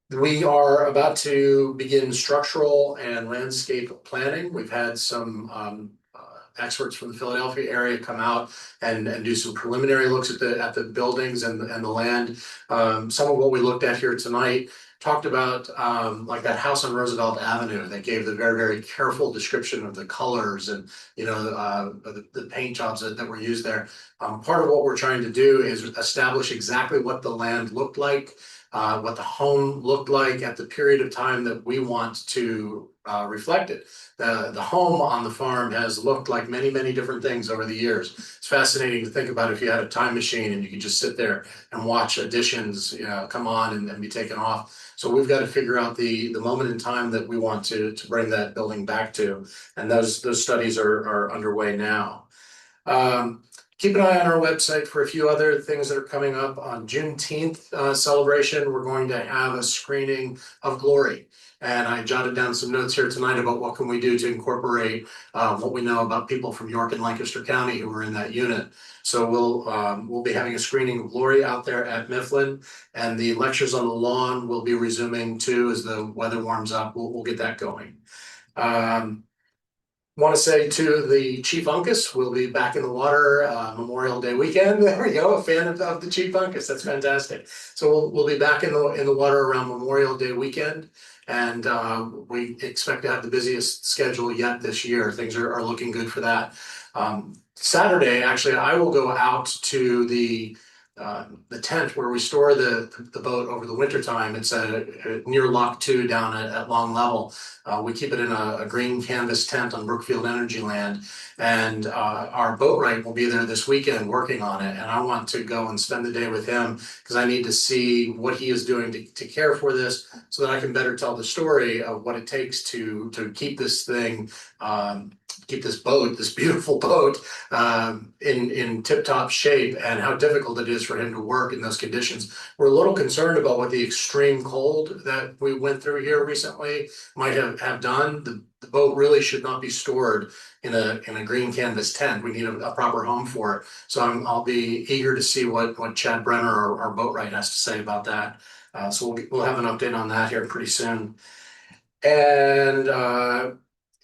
We are about to begin structural and landscape planning. We've had some experts from the Philadelphia area come out and do some preliminary looks at the buildings and the land. Some of what we looked at here tonight talked about like that house on Roosevelt Avenue that gave the very, very careful description of the colors and the paint jobs that were used there. Part of what we're trying to do is establish exactly what the land looked like, what the home looked like at the period of time that we want to reflect it. The home on the farm has looked like many, many different things over the years. It's fascinating to think about if you had a time machine and you could just sit there and watch additions come on and be taken off. So we've got to figure out the moment in time that we want to bring that building back to. And those studies are underway now. Keep an eye on our website for a few other things that are coming up. On Juneteenth celebration, we're going to have a screening of Glory. And I jotted down some notes here tonight about what can we do to incorporate what we know about people from York and Lancaster County who were in that unit. So we'll be having a screening of Glory out there at Mifflin, and the lectures on the lawn will be resuming too as the weather warms up. We'll get that going. Want to say to the Chief Uncas, we'll be back in the water Memorial Day weekend. There we go, a fan of the Chief Uncas. That's fantastic. So we'll be back in the water around Memorial Day weekend, and we expect to have the busiest schedule yet this year. Things are looking good for that. Saturday, actually, I will go out to the tent where we store the boat over the winter time. It's near Lock 2 down at Long Level. We keep it in a green canvas tent on Brookfield Energy land, and our boatwright will be there this weekend working on it. And I want to go and spend the day with him because I need to see what he is doing to care for this, so that I can better tell the story of what it takes to keep this thing. Keep this boat, this beautiful boat, in tip-top shape, and how difficult it is for him to work in those conditions. We're a little concerned about what the extreme cold that we went through here recently might have done. The boat really should not be stored in a green canvas tent. We need a proper home for it. So I'll be eager to see what Chad Brenner, our boatwright, has to say about that. So we'll have an update on that here pretty soon. And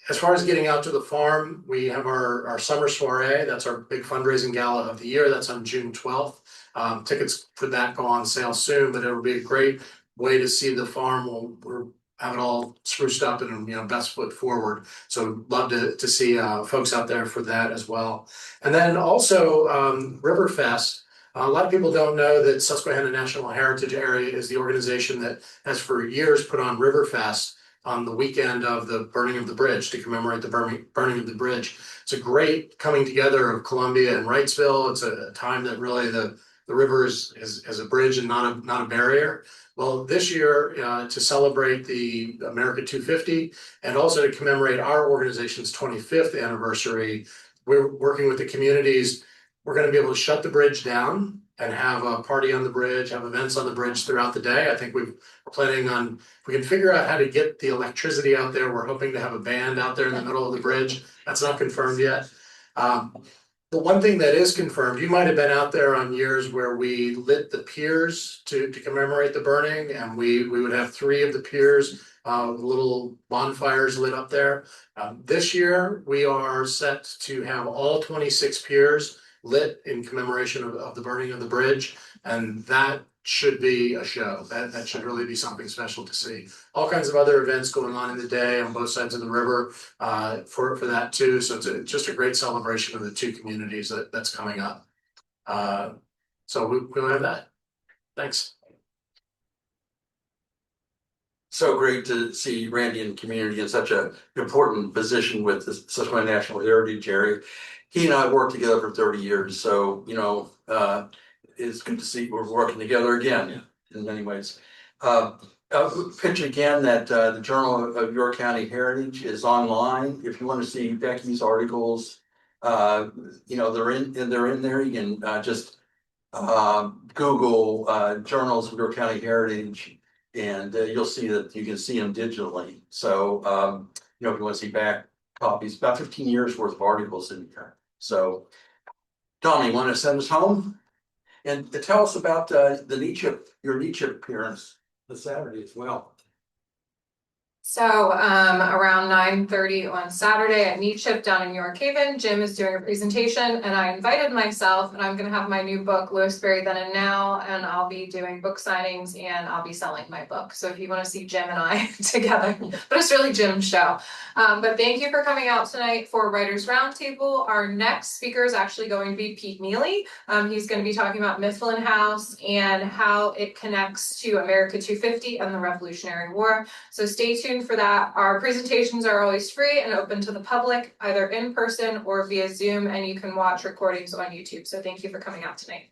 as far as getting out to the farm, we have our summer soiree. That's our big fundraising gala of the year. That's on June 12th. Tickets for that go on sale soon, but it'll be a great way to see the farm. We'll have it all spruced up and best foot forward. So love to see folks out there for that as well. And then also Riverfest. A lot of people don't know that Susquehanna National Heritage Area is the organization that has for years put on Riverfest on the weekend of the burning of the bridge, to commemorate the burning of the bridge. It's a great coming together of Columbia and Wrightsville. It's a time that really the river is a bridge and not a barrier. Well, this year, to celebrate the America 250 and also to commemorate our organization's 25th anniversary, we're working with the communities. We're going to be able to shut the bridge down and have a party on the bridge, have events on the bridge throughout the day. I think we're planning on, if we can figure out how to get the electricity out there, we're hoping to have a band out there in the middle of the bridge. That's not confirmed yet. The one thing that is confirmed, you might have been out there on years where we lit the piers to commemorate the burning, and we would have 3 of the piers, little bonfires lit up there. This year, we are set to have all 26 piers lit in commemoration of the burning of the bridge, and that should be a show. That should really be something special to see. All kinds of other events going on in the day on both sides of the river for that too. So it's just a great celebration of the 2 communities that's coming up. So we'll have that. Thanks. So great to see Randy and the community in such an important position with the Susquehanna National Heritage Area. He and I worked together for 30 years, so it's good to see we're working together again in many ways. I'll pitch again that the Journal of York County Heritage is online. If you want to see Becky's articles, they're in there. You can just Google Journals of York County Heritage, and you'll see that you can see them digitally. So if you want to see back copies, about 15 years worth of articles in here. So Tom, you want to send us home? And tell us about your Neicy appearance this Saturday as well. So around 9:30 on Saturday at Neicy down in York Haven, Jim is doing a presentation, and I invited myself, and I'm going to have my new book, Lewisberry Then and Now, and I'll be doing book signings, and I'll be selling my book. So if you want to see Jim and I together, but it's really Jim's show. But thank you for coming out tonight for Writers Roundtable. Our next speaker is actually going to be Pete Neely. He's going to be talking about Mifflin House and how it connects to America 250 and the Revolutionary War. So stay tuned for that. Our presentations are always free and open to the public, either in person or via Zoom, and you can watch recordings on YouTube. So thank you for coming out tonight.